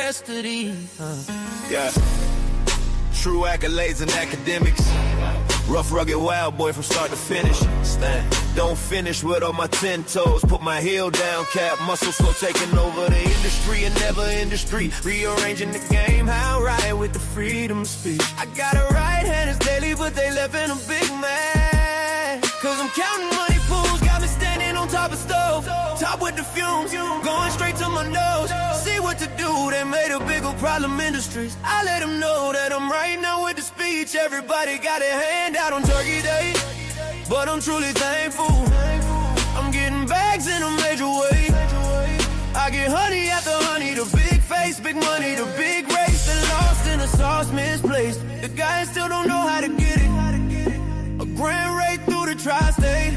rest of these. Yeah. True accolades and academics. Rough, rugged, wild boy from start to finish. Don't finish with all my 10 toes. Put my heel down, cap muscle slow, taking over the industry and never industry. Rearranging the game, how I ride with the freedom of speech. I got a right hand, it's daily, but they left in a big man. Cause I'm counting money pools, got me standing on top of stove. Top with the fumes, going straight to my nose. See what to do, they made a bigger problem industries. I let them know that I'm right now with the speech. Everybody got a hand out on Turkey Day, but I'm truly thankful. I'm getting bags in a major way. I get honey after honey, the big face, big money, the big race. The lost in the sauce, misplaced. The guys still don't know how to get it. A grand raid through the tri-state.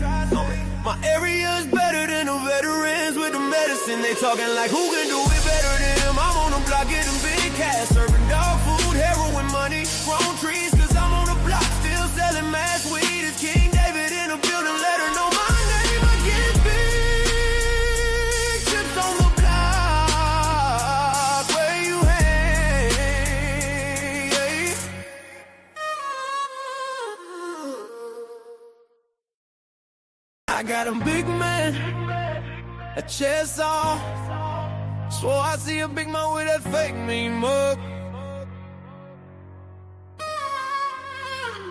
My area is better than the veterans with the medicine. They talking like who can do it better than him. I'm on the block getting big cash, serving dog food, heroin money, grown trees. Cause I'm on the block still selling mass weed. It's King David in the building, let her know my name. I get big chips on the block. Where you hang? I got a big man, a chest on. Swore I see a big man with that fake mean mug.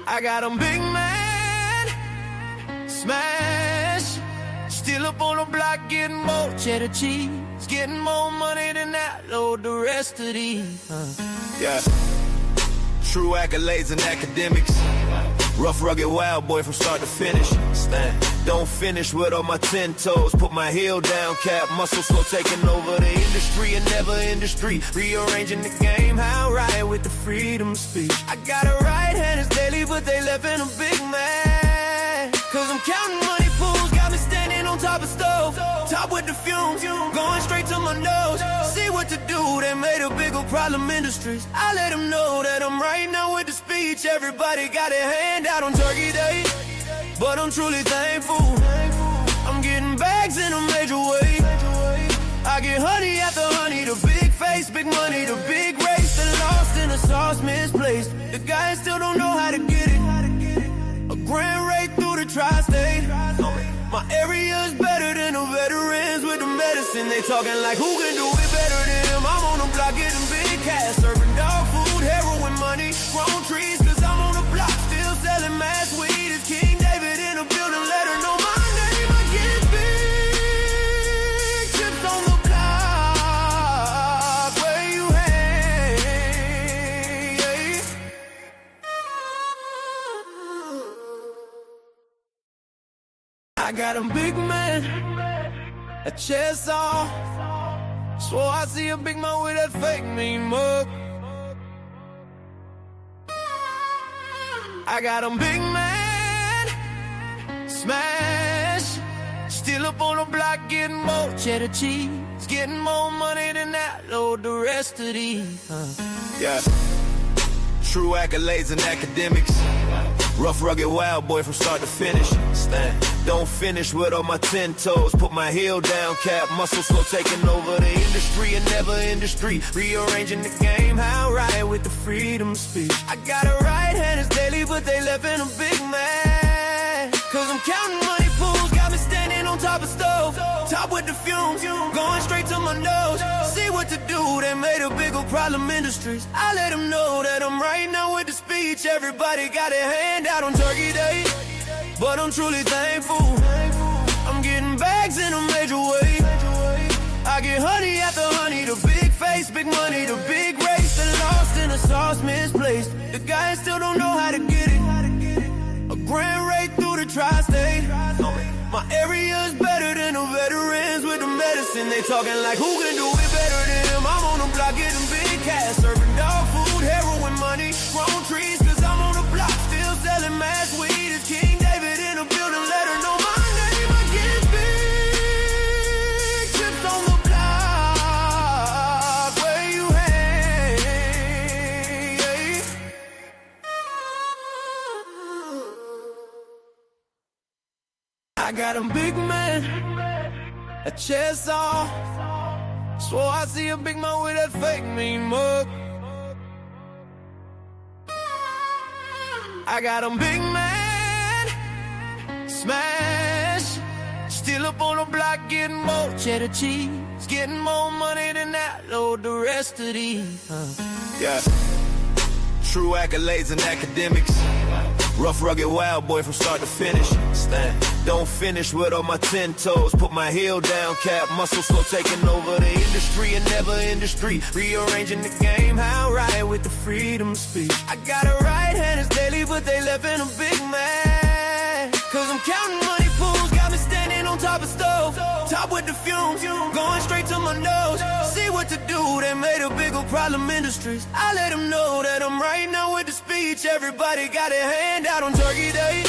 I got a big man, smash. Still up on the block getting more cheddar cheese. Getting more money than that, load the rest of these. Yeah. True accolades and academics. Rough, rugged, wild boy from start to finish. Don't finish with all my 10 toes. Put my heel down, cap muscle slow, taking over the industry and never industry. Rearranging the game, how I ride with the freedom of speech. I got a right hand, it's daily, but they left in a big man. Cause I'm counting money pools, got me standing on top of stove. Top with the fumes, going straight to my nose. See what to do, they made a bigger problem industries. I let them know that I'm right now with the speech. Everybody got a hand out on Turkey Day, but I'm truly thankful. I'm getting bags in a major way. I get honey after honey, the big face, big money, the big race. The lost in the sauce, misplaced. The guys still don't know how to get it. A grand raid through the tri-state. My area is better than the veterans with the medicine. They talking like who can do it better than him. I'm on the block getting big cash, serving dog food, heroin money, grown trees. Cause I'm on the block still selling mass weed. It's King David in the building, let her know my name. I get big chips on the block. Where you hang? I got a big man, a chest on. Swore I see a big man with that fake mean mug. I got a big man, smash. Still up on the block getting more cheddar cheese. Getting more money than that, load the rest of these. Yeah. True accolades and academics. Rough, rugged, wild boy from start to finish. Don't finish with all my 10 toes. Put my heel down, cap muscle slow, taking over the industry and never industry. Rearranging the game, how I ride with the freedom of speech. I got a right hand, it's daily, but they left in a big man. Cause I'm counting money pools, got me standing on top of stove. Top with the fumes, going straight to my nose. See what to do, they made a bigger problem industries. I let them know that I'm right now with the speech. Everybody got a hand out on Turkey Day, but I'm truly thankful. I'm getting bags in a major way. I get honey after honey, the big face, big money, the big race. The lost in the sauce, misplaced. The guys still don't know how to get it. A grand raid through the tri-state. My area is better than the veterans with the medicine. They talking like who can do it better than him. I'm on the block getting big cash, serving dog food, heroin money, grown trees. Cause I'm on the block still selling mass weed. It's King David in the building, let her know my name. I get big chips on the block. Where you hang? I got a big man, a chest on. Swore I see a big man with that fake mean mug. I got a big man, smash. Still up on the block getting more cheddar cheese. Getting more money than that, load the rest of these. Yeah. True accolades and academics. Rough, rugged, wild boy from start to finish. Don't finish with all my 10 toes. Put my heel down, cap, muscle slow, taking over the industry and never industry. Rearranging the game, how right with the freedom of speech. I got a right hand, it's daily, but they left in a big man. Cause I'm counting money pools, got me standing on top of stove. Top with the fumes, going straight to my nose. See what to do, they made a bigger problem industries. I let them know that I'm right now with the speech. Everybody got a hand out on Turkey Day,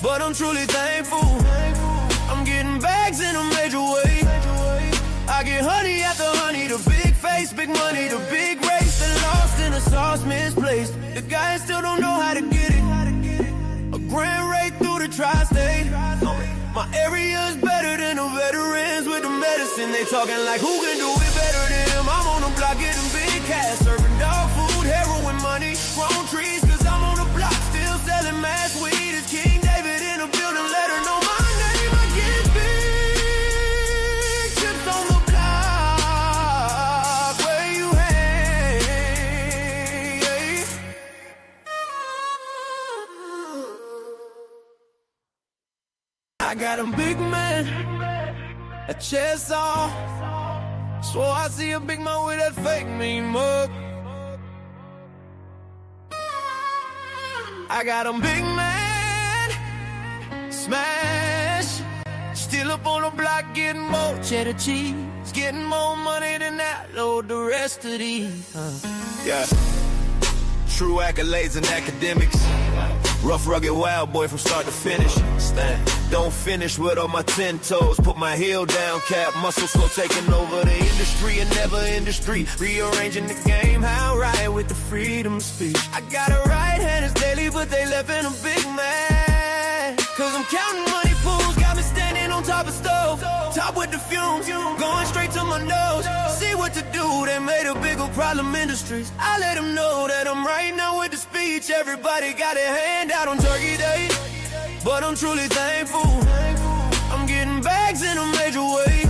but I'm truly thankful. I'm getting bags in a major way. I get honey after honey, the big face, big money, the big race. The lost in the sauce, misplaced. The guys still don't know how to get it. A grand rate through the tri-state. My area is better than the veterans with the medicine. They talking like who can do it better than him. I'm on the block getting big cash, serving dog food, heroin money, grown trees. Cause I'm on the block still selling mass weed. It's King David in the building, let her know my name. I get big chips on the block. Where you hang? I got a big man, a chest on. Swore I see a big man with that fake mean mug. I got a big man, smash. Still up on the block getting more cheddar cheese. Getting more money than that, load the rest of these. Yeah. True accolades and academics. Rough, rugged, wild boy from start to finish. Don't finish with all my 10 toes. Put my heel down, cap, muscle slow, taking over the industry and never industry. Rearranging the game, how right with the freedom of speech. I got a right hand, it's daily, but they left in a big man. Cause I'm counting money pools, got me standing on top of stove. Top with the fumes, going straight to my nose. See what to do, they made a bigger problem industries. I let them know that I'm right now with the speech. Everybody got a hand out on Turkey Day, but I'm truly thankful. I'm getting bags in a major way.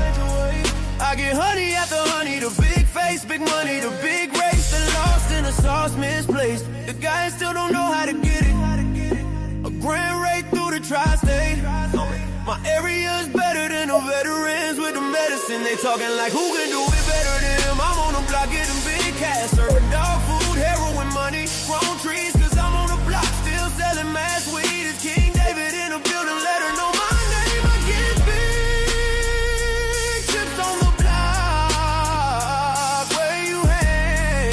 I get honey after honey, the big face, big money, the big race. The lost in the sauce, misplaced. The guys still don't know how to get it. A grand rate through the tri-state. My area is better than the veterans with the medicine. They talking like who can do it better than him. I'm on the block getting big cash, serving dog food, heroin money, grown trees. Cause I'm on the block still selling mass weed. It's King David in the building, let her know my name. I get big chips on the block. Where you hang?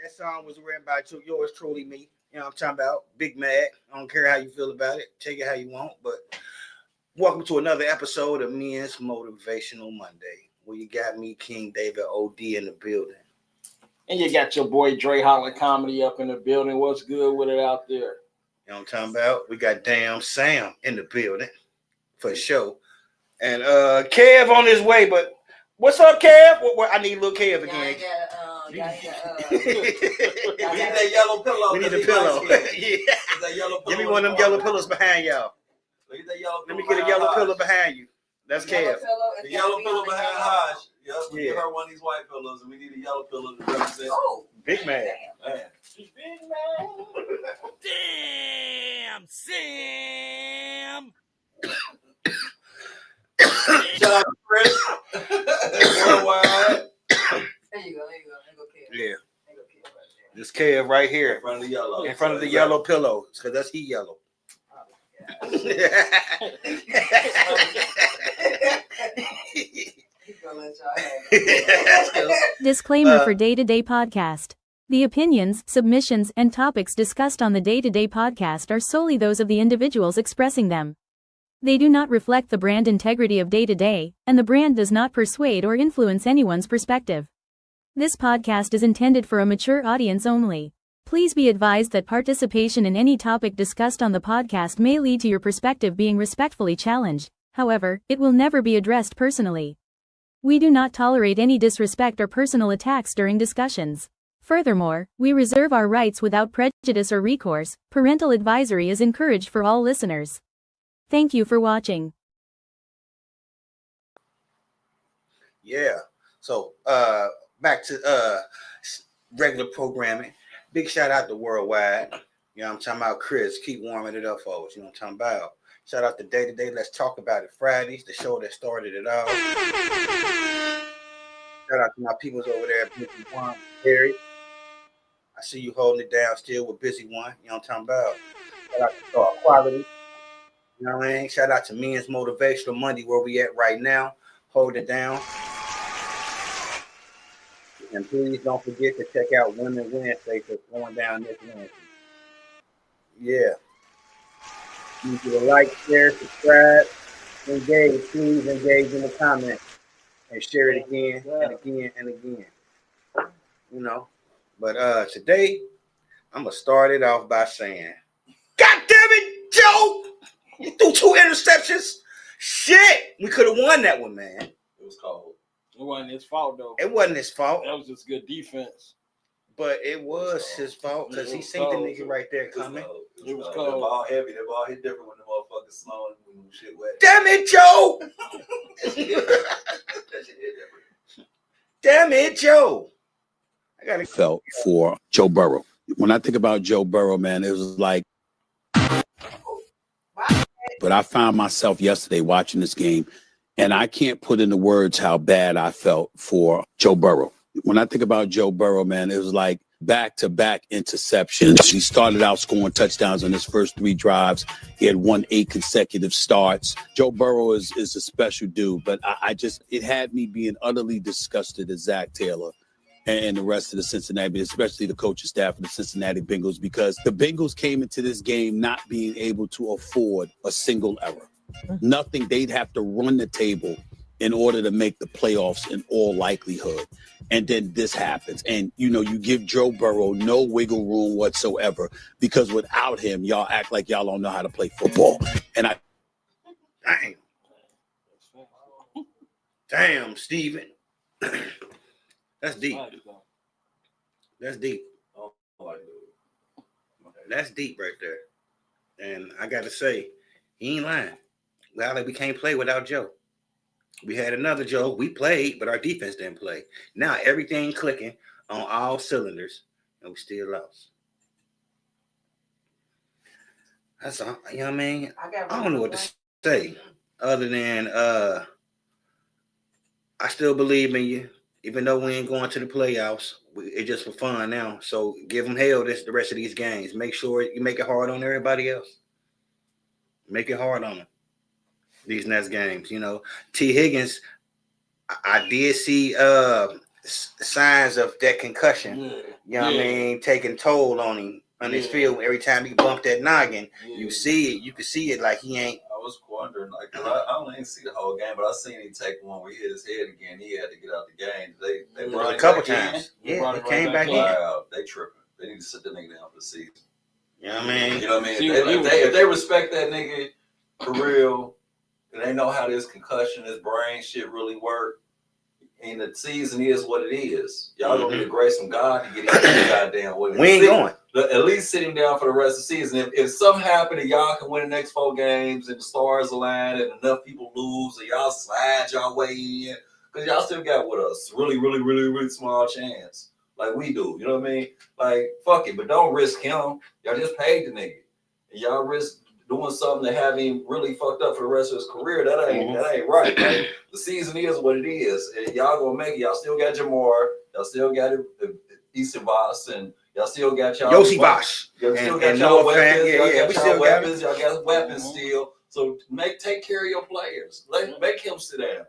That song was written by yours truly, me. You know what I'm talking about? Big Mad. I don't care how you feel about it. Take it how you want. But welcome to another episode of Men's Motivational Monday, where you got me, King David OD, in the building. And you got your boy Dre Holland Comedy up in the building. What's good with it out there? You know what I'm talking about? We got Damn Sam in the building for sure. And Kev on his way, but what's up, Kev? I need little Kev again. We need that yellow pillow. We need a pillow. Yeah. That yellow pillow. Give me one of them yellow pillows behind y'all. Let me get a yellow pillow behind you. That's Kev. The yellow pillow behind Hodge. Yep. We Yeah. give her one of these white pillows, and we need a yellow pillow to represent. Oh, Big man. Man. Big man. Damn, Sam. Shout out to Chris. Worldwide. there you go. There you go. Yeah. There you go, kid, right there. This Kev right here. In front of the yellow. In front of the yellow pillow. Because that's he yellow. He's gonna let y'all have it. Disclaimer for Day-to-Day Podcast. The opinions, submissions, and topics discussed on the Day-to-Day Podcast are solely those of the individuals expressing them. They do not reflect the brand integrity of day-to-day, and the brand does not persuade or influence anyone's perspective. This podcast is intended for a mature audience only. Please be advised that participation in any topic discussed on the podcast may lead to your perspective being respectfully challenged. However, it will never be addressed personally. We do not tolerate any disrespect or personal attacks during discussions. Furthermore, we reserve our rights without prejudice or recourse. Parental advisory is encouraged for all listeners. Thank you for watching. Yeah. So back to regular programming. Big shout out to Worldwide. You know what I'm talking about? Chris, keep warming it up, folks. You know what I'm talking about? Shout out to Day. Let's Talk About It Fridays, the show that started it all. Shout out to my peoples over there at Busy One, Harry. I see you holding it down still with Busy One. You know what I'm talking about? Shout out to Star Quality. You know what I mean? Shout out to Men's Motivational Monday, where we at right now. Hold it down. And please don't forget to check out Women Wednesday that's going down this Wednesday. Yeah. You need to like, share, subscribe, engage. Please engage in the comments and share it again and again and again. You know. But today, I'm going to start it off by saying, God damn it, Joe! You threw 2 interceptions. Shit! We could have won that one, man. It was cold. It wasn't his fault, though. It wasn't his fault. That was just good defense. But it was his fault because he seen the nigga right there coming. It was That cold. ball heavy. That ball hit different when the motherfuckers snowing when shit wet. Damn it, Joe! That shit hit different. Damn it, Joe! I gotta felt for Joe Burrow. When I think about Joe Burrow, man, it was like, but I found myself yesterday watching this game, and I can't put into words how bad I felt for Joe Burrow. When I think about Joe Burrow, man, it was like back-to-back interceptions. He started out scoring touchdowns on his first 3 drives. He had won 8 consecutive starts. Joe Burrow is a special dude, but it had me being utterly disgusted at Zach Taylor and the rest of the Cincinnati, especially the coaching staff of the Cincinnati Bengals, because the Bengals came into this game not being able to afford a single error. Nothing. They'd have to run the table in order to make the playoffs in all likelihood. And then this happens. And, you know, you give Joe Burrow no wiggle room whatsoever, because without him, y'all act like y'all don't know how to play football. And Damn, Steven. That's deep. That's deep. Oh, my God. That's deep right there. And I got to say, he ain't lying. Well, we can't play without Joe. We had another Joe. We played, but our defense didn't play. Now everything clicking on all cylinders, and we still lost. That's all. You know what I mean? I don't know what to say other than I still believe in you, even though we ain't going to the playoffs. It's just for fun now. So give them hell the rest of these games. Make sure you make it hard on everybody else. Make it hard on them. These next games, you know. T. Higgins, I did see signs of that concussion. Yeah. You know what I mean? Taking toll on him on his field. Every time he bumped that noggin, you see it. You can see it like he ain't. I was wondering, like, cause I don't even see the whole game, but I seen him take one where he hit his head again. He had to get out the game. They brought A couple him back times. in. Yeah, brought he him came right back back in. Wow, they tripping. They need to sit the nigga down for the season. You know what I mean? You know what I mean? See, If they respect that nigga for real, and they know how this concussion, this brain shit really work, and the season is what it is. Y'all gonna need the grace from God to get him goddamn with it. We ain't going. At least sit him down for the rest of the season. If something happened and y'all can win the next 4 games and the stars align and enough people lose and y'all slide y'all way in, because y'all still got with us really, really, really, really small chance. Like we do. You know what I mean? Like, fuck it, but don't risk him. Y'all just paid the nigga. And y'all risk doing something to have him really fucked up for the rest of his career. That ain't right. Like, the season is what it is. And y'all gonna make it. Y'all still got Jamar. Y'all still got Isavas, and y'all still got y'all Yosivas. Y'all still got and y'all Noah Fant. weapons. Y'all got we y'all still got weapons. Y'all got weapons still. So take care of your players. Make him sit down.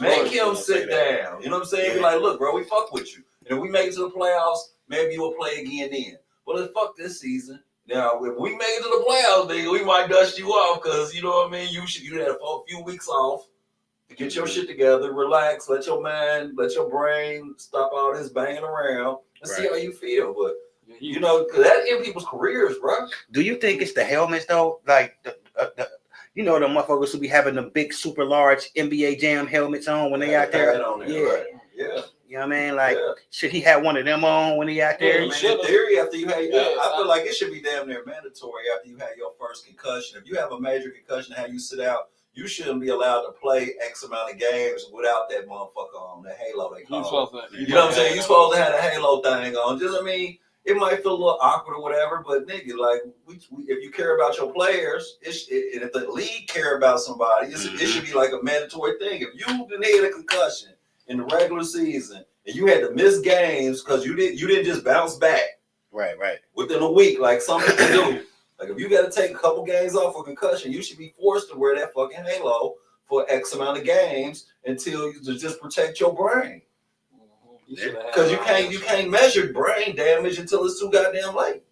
Make him sit down. You know what I'm saying? Yeah. Be like, look, bro, we fuck with you. And if we make it to the playoffs, maybe you'll play again then. But let's fuck this season. Now, if we make it to the playoffs, nigga, we might dust you off because you know what I mean. You had a few weeks off to get your shit together, relax, let your mind, let your brain stop all this banging around and see how you feel. But you know, that in people's careers, bro. Do you think it's the helmets though? Like the you know, the motherfuckers who be having the big, super large NBA Jam helmets on when they out there. Right? Yeah. You know what I mean? Like, should he have one of them on when he out there? In theory, after you had, I feel like it should be damn near mandatory after you had your first concussion. If you have a major concussion, how you sit out, you shouldn't be allowed to play X amount of games without that motherfucker on, the halo they call it. You know what I'm saying? You're supposed to have a halo thing on. Just, I mean, it might feel a little awkward or whatever, but nigga, like, if you care about your players, and if the league care about somebody, it should be like a mandatory thing. If you didn't had a concussion in the regular season and you had to miss games because you didn't just bounce back right within a week like some people do. Like, if you got to take a couple games off for concussion, you should be forced to wear that fucking halo for X amount of games until you just protect your brain. Because you can't measure brain damage until it's too goddamn late.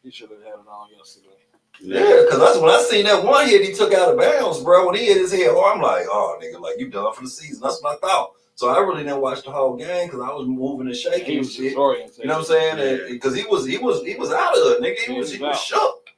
He should have had it on yesterday. Yeah, because that's when I seen that one hit he took out of bounds, bro. When he hit his head, I'm like, oh, nigga, like, you done for the season. That's what I thought. So I really didn't watch the whole game because I was moving and shaking. He was shit. disoriented. You know what I'm saying? Because he was out of it, nigga. He was shook.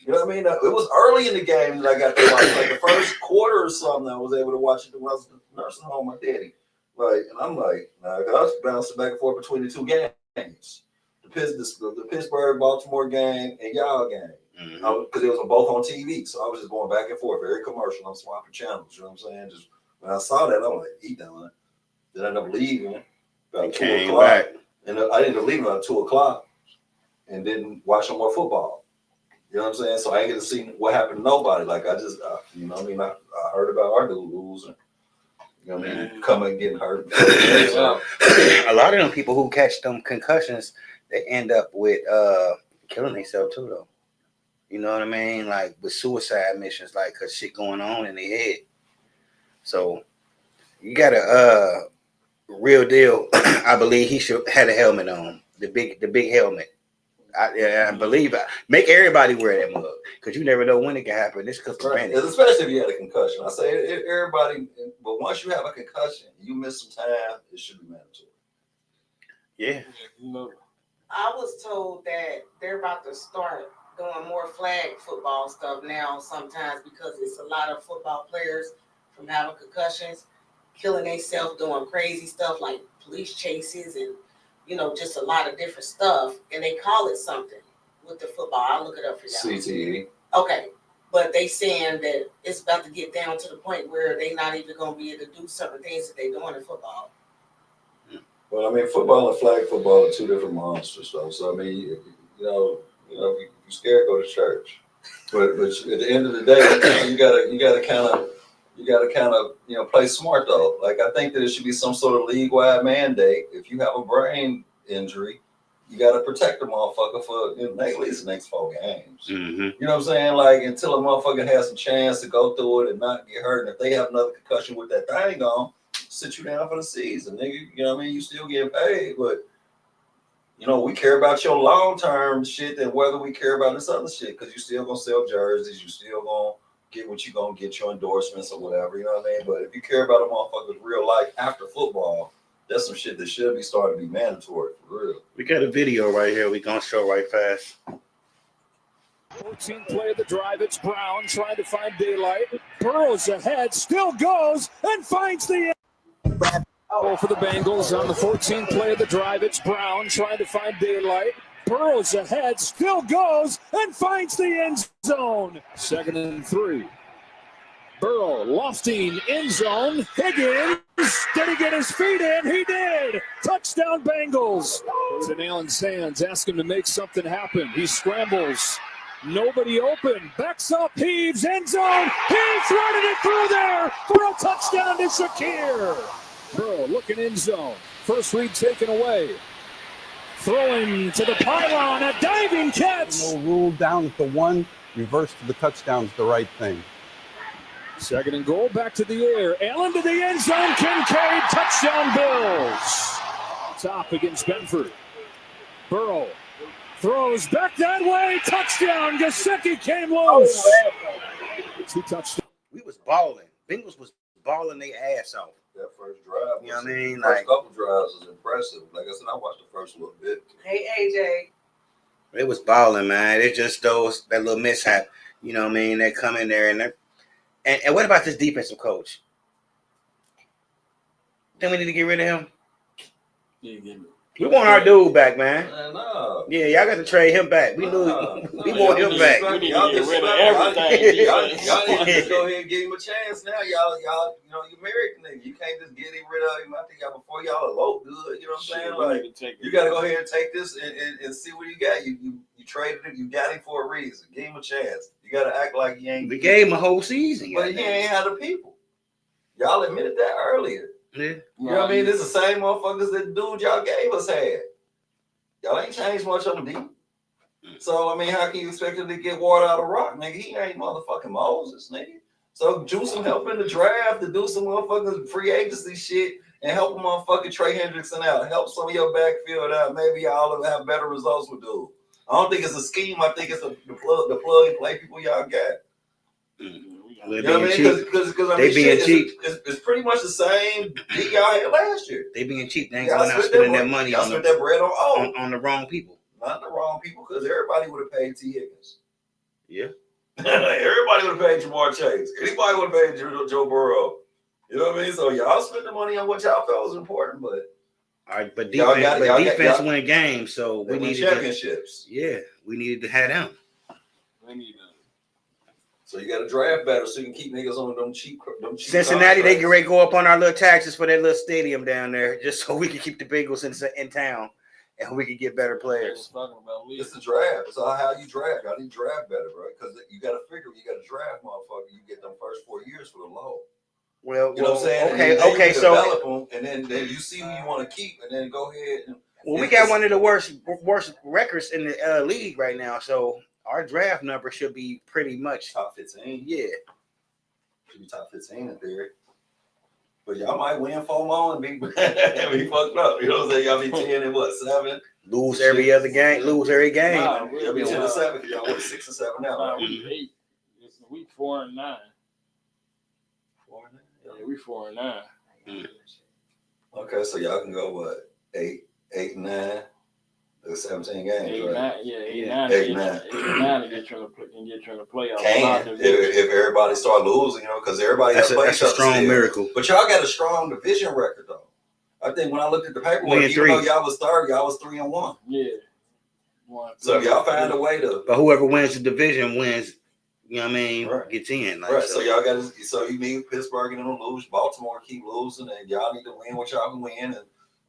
You know what I mean? It was early in the game that I got to watch. Like the first quarter or something, I was able to watch it when I was nursing home my daddy. Like, and I'm like, nah, I was bouncing back and forth between the two games. The Pittsburgh-Baltimore game and y'all game. Because it was both on TV. So I was just going back and forth, very commercial. I'm swapping channels, you know what I'm saying? Just when I saw that, I'm like, he done. Then I ended up leaving about 2 o'clock. And I ended up leaving about 2 o'clock and didn't watch no more football. You know what I'm saying? So I ain't get to see what happened to nobody. Like, I just, you know what I mean? I heard about our dude losing. You know what I mean? Coming and getting hurt. A lot of them people who catch them concussions, they end up with killing themselves too, though. You know what I mean? Like with suicide missions, like cause shit going on in their head. So you got a real deal. I believe he should had a helmet on, the big helmet. I believe make everybody wear that mug because you never know when it can happen. This could prevent it. Especially if you had a concussion. I say everybody, but once you have a concussion, you miss some time, it should be mandatory. Yeah. I was told that they're about to start doing more flag football stuff now sometimes because it's a lot of football players from having concussions, killing themselves, doing crazy stuff like police chases and, you know, just a lot of different stuff. And they call it something with the football. I'll look it up for y'all. CTE. Okay. But they saying that it's about to get down to the point where they're not even going to be able to do certain things that they're doing in football. Well, I mean, football and flag football are two different monsters, though. So, I mean, you know, if you're scared, go to church. But at the end of the day, you gotta kind of play smart though. Like, I think that it should be some sort of league-wide mandate. If you have a brain injury, you got to protect the motherfucker for at least the next 4 games. Mm-hmm. You know what I'm saying? Like, until a motherfucker has some chance to go through it and not get hurt. And if they have another concussion with that thing on, sit you down for the season, nigga. You know what I mean? You still getting paid, but we care about your long-term shit than whether we care about this other shit, because you still gonna sell jerseys, you still gonna get what you gonna get, your endorsements or whatever, you know what I mean? But if you care about a motherfucker's real life after football, that's some shit that should be starting to be mandatory for real. We got a video right here we gonna show right fast. 14th play of the drive, it's Brown trying to find daylight. Burrows ahead, still goes and finds the for the Bengals on the 14th play of the drive. It's Brown trying to find daylight. Burrows ahead, still goes and finds the end zone. 2nd and 3. Burrow lofting end zone. Higgins, did he get his feet in? He did. Touchdown Bengals. It's in Allen's hands. Ask him to make something happen. He scrambles. Nobody open. Backs up. Heaves. End zone. He threaded it through there for a touchdown to Shakir. Burrow looking end zone. First read taken away. Throwing to the pylon. A diving catch. No rule down at the 1. Reverse to the touchdown is the right thing. 2nd and goal. Back to the air. Allen to the end zone. Kincaid. Touchdown Bills. Top against Benford. Burrow Throws back that way. Touchdown. Gesicki came loose. 2 touchdowns. We was balling. Bengals was balling their ass off. That first drive, You know what I mean? First Like, couple drives was impressive. Like I said, I watched the first little bit. Hey, AJ. it was balling, man. It's just that little mishap. You know what I mean? They come in there and what about this defensive coach? Think we need to get rid of him? We want our dude back, man. No. Yeah, y'all got to trade him back. We want him back. We need to get rid of everything. Y'all need to just go ahead and give him a chance now. Y'all, you married the nigga. You can't just get him rid of him. I think y'all before y'all elope good. You know what I'm saying? Like, you got to go ahead and take this and see what you got. You traded him. You got him for a reason. Give him a chance. You got to act like he ain't. We gave him a whole season. But he ain't had the people. Y'all admitted that earlier. Yeah. You know what I mean? This is the same motherfuckers that dude y'all gave us had. Y'all ain't changed much on the deep. So, I mean, how can you expect him to get water out of rock, nigga? He ain't motherfucking Moses, nigga. So, juice him, help in the draft to do some motherfucking free agency shit and help a motherfucking Trey Hendrickson out. Help some of your backfield out. Maybe y'all will have better results with dude. I don't think it's a scheme. I think it's the plug and play people y'all got. You know what I mean? Because I mean, being cheap. It's pretty much the same deal y'all had last year. They being cheap. They ain't going out spending their money on that bread on the wrong people. Not the wrong people, because everybody would have paid T. Higgins. Yeah. Everybody would have paid Jamar Chase. Anybody would have paid Joe Burrow. You know what I mean? So y'all spend the money on what y'all felt was important, but all right, but defense win games, so we need championships. We needed to have them. So you got to draft better so you can keep niggas on them cheap. Cincinnati, they get ready to go up on our little taxes for that little stadium down there, just so we can keep the Bengals in town and we can get better players. It's the draft. It's how you draft. I need to draft better, bro. Because you got to figure you got to draft, motherfucker. You get them first 4 years for the low. Well, you know what I'm saying? Okay. So develop them, and then you see who you want to keep, and then go ahead. We got one of the worst records in the league right now, so our draft number should be pretty much top 15. Yeah, should be top 15 in theory. But y'all might win 4 more and be fucked up. You know what I'm saying? Y'all be 10 and what, 7? Lose every other game. Lose every game. Nah, y'all be 10 and 7. Y'all win 6 and 7 now. Nah, we 8. It's week 4 and 9. 4 and 9. Yeah, we 4 and 9. Okay, so y'all can go what? 8 and 9. There's 17 games, 8, right? 9, 8, 9 to get you in the playoffs. If everybody start losing, you know, because everybody has that's a strong miracle. But y'all got a strong division record, though. I think when I looked at the paperwork, even though y'all was third, y'all was 3-1. Yeah. So if y'all find a way to, but whoever wins the division wins. You know what I mean? Right. Gets in. Like, right. So y'all got to. So you need Pittsburgh and them lose. Baltimore keep losing, and y'all need to win what y'all can win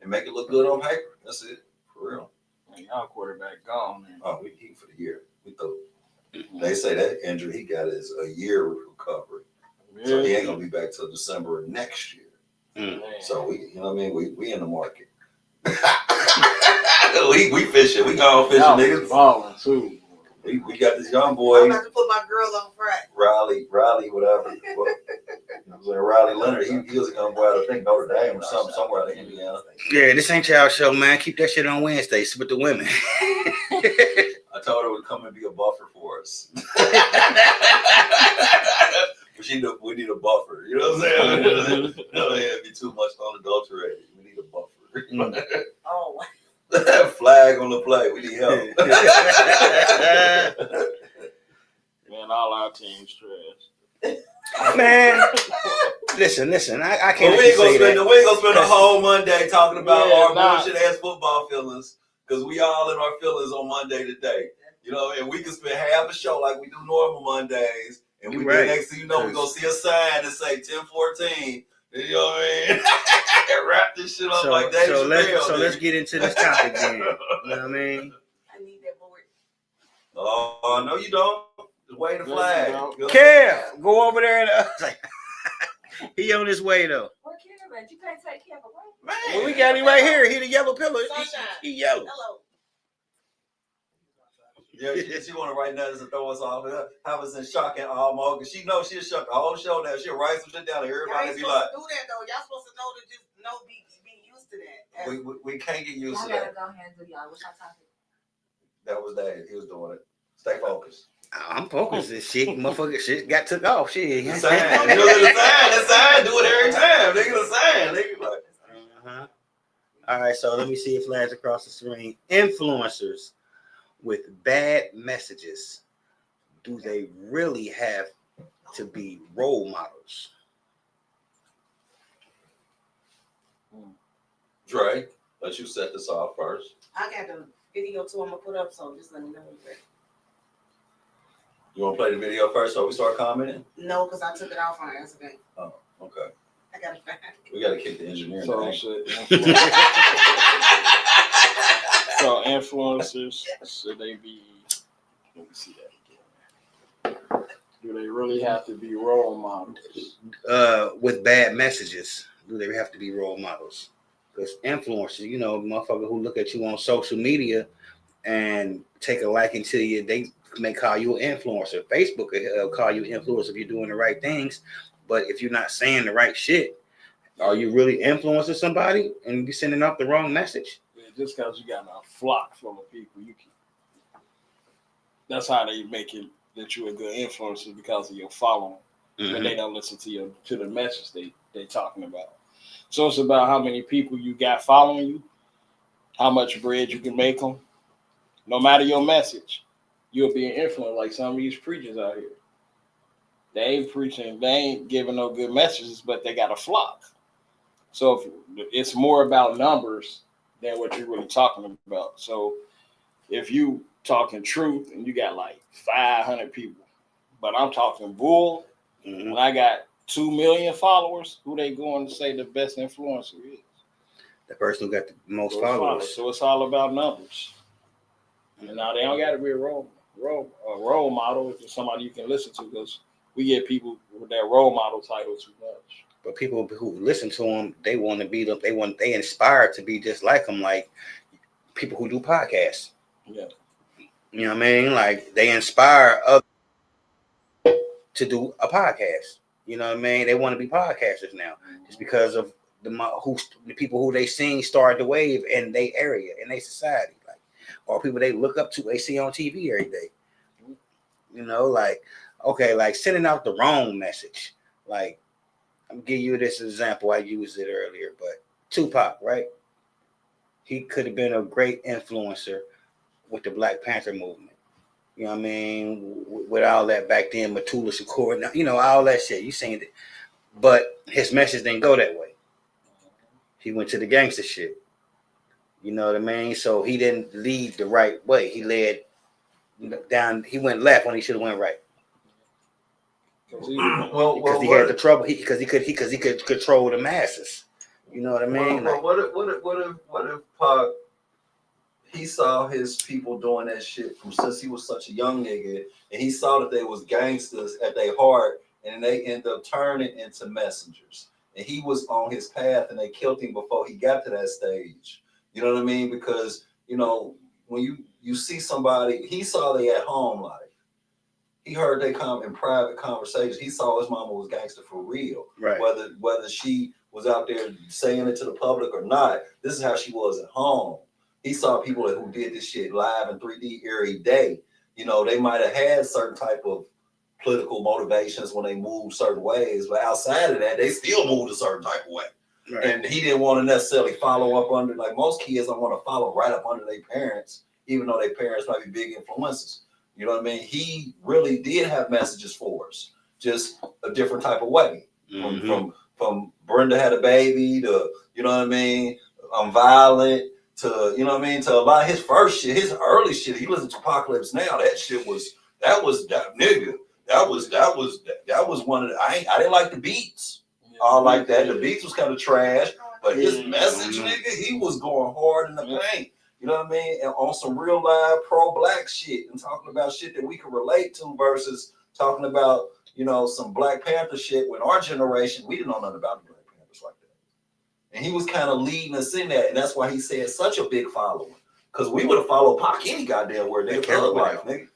and make it look good on paper. That's it, for real. Y'all quarterback gone, man. Oh, we keep for the year. We thought they say that injury he got is a year recovery, so he ain't gonna be back till December of next year. So we, you know what I mean? We in the market. we fishing. We gone fishing, niggas. Balling too. We got this young boy. I'm about to put my girl on Friday. Riley, whatever. You know what I'm saying? Riley Leonard. He was a young boy out of, I think, Notre Dame or somewhere out of Indiana. Yeah, this ain't y'all show, man. Keep that shit on Wednesdays with the women. I told her to come and be a buffer for us. We need a buffer. You know what I'm saying? No, it'd be too much unadulterated. We need a buffer. Oh. Flag on the play. We need help. Man, all our teams trash. Man, listen. I can't. We ain't gonna spend a whole Monday talking about our bullshit ass football feelings, because we all in our feelings on Monday today. You know, and we can spend half a show like we do normal Mondays, and we next thing you know, we're gonna see a sign that say 10-14. You know what I mean? Wrap this shit up like Dave Chappelle. So let's get into this topic then. You know what I mean? I need that board. Oh, no, you don't. Just wave the flag. Kev, go over there and he on his way though. What Kev, man? You can't take Kev away. Man, well, we got him right here. He the yellow pillar. He yellow. Hello. Yeah, she want to write nothing to throw us off. Have us in shock and almost. Because she knows she'll shut the whole show down. She'll write some shit down and everybody be like, do that though. Y'all supposed to know to just be used to that. We can't get used to Y'all that. gotta go ahead and do y'all. What's our topic? That was that. He was doing it. Stay focused. I'm focused. This shit, motherfucker, shit got took off. Shit. The sign. You know the sign. The sign. Do it every time. Nigga, the sign. Nigga, like. Uh-huh. All right, so let me see if flags across the screen. Influencers with bad messages, do they really have to be role models? Dre, let you set this off first. I got the video too. I'm gonna put up, so just let me know when you're ready. You want to play the video first so we start commenting? No, because I took it off on accident. Oh, okay. I gotta find it. We got to kick the engineer. So, so influencers, should they be? Let me see that again. Do they really have to be role models? With bad messages, do they have to be role models? Because influencers, you know, motherfucker who look at you on social media and take a liking to you, they may call you an influencer. Facebook will call you an influencer if you're doing the right things. But if you're not saying the right shit, are you really influencing somebody and you sending out the wrong message? Just because you got a flock full of people, you can. That's how they make it that you're a good influencer, because of your following. Mm-hmm. But they don't listen to the message they talking about. So it's about how many people you got following you, how much bread you can make them. No matter your message, you'll be an influencer like some of these preachers out here. They ain't preaching, they ain't giving no good messages, but they got a flock. So if it's more about numbers than what you're really talking about. So if you talking truth and you got like 500 people, but I'm talking bull, and I got 2 million followers, who they going to say the best influencer is? The person who got the most followers. So it's all about numbers. And now they don't got to be a role model. It's somebody you can listen to, because we get people with that role model title too much. But people who listen to them, they want to be them. They inspire to be just like them, like people who do podcasts. Yeah. You know what I mean? Like they inspire others to do a podcast. You know what I mean? They want to be podcasters now, just because of the people who they seen started the wave in their area, in their society, like, or people they look up to, they see on TV every day. You know, like, okay, like sending out the wrong message. Like, I'm giving you this example. I used it earlier, but Tupac, right? He could have been a great influencer with the Black Panther movement. You know what I mean? With all that back then, Matula Shakur, you know, all that shit. You seen it. But his message didn't go that way. He went to the gangster shit. You know what I mean? So he didn't lead the right way. He led down. He went left when he should have went right. Because he had the trouble. Because he could control the masses. You know what I mean? Well, what if Pac, he saw his people doing that shit from since he was such a young nigga, and he saw that they was gangsters at their heart, and they end up turning into messengers. And he was on his path, and they killed him before he got to that stage. You know what I mean? Because, you know, when you see somebody, he saw they at home life. He heard they come in private conversations. He saw his mama was gangster for real. Right. Whether she was out there saying it to the public or not, this is how she was at home. He saw people who did this shit live in 3D every day. You know, they might have had certain type of political motivations when they moved certain ways, but outside of that, they still moved a certain type of way. Right. And he didn't want to necessarily follow up under, like most kids don't want to follow right up under their parents, even though their parents might be big influences. You know what I mean? He really did have messages for us, just a different type of way. Mm-hmm. From Brenda had a baby to, you know what I mean, I'm violent to, you know what I mean, to a lot of his first shit, his early shit. He listened to Apocalypse Now. That shit was that nigga. That was one of the, I didn't like the beats. All like that. The beats was kind of trash, but his message, nigga, he was going hard in the paint. You know what I mean? And on some real live pro-black shit and talking about shit that we can relate to versus talking about, you know, some Black Panther shit when our generation, we didn't know nothing about the Black Panthers like that. And he was kind of leading us in that. And that's why he said such a big following. Because we would have followed Pac any goddamn word. They thug life, nigga.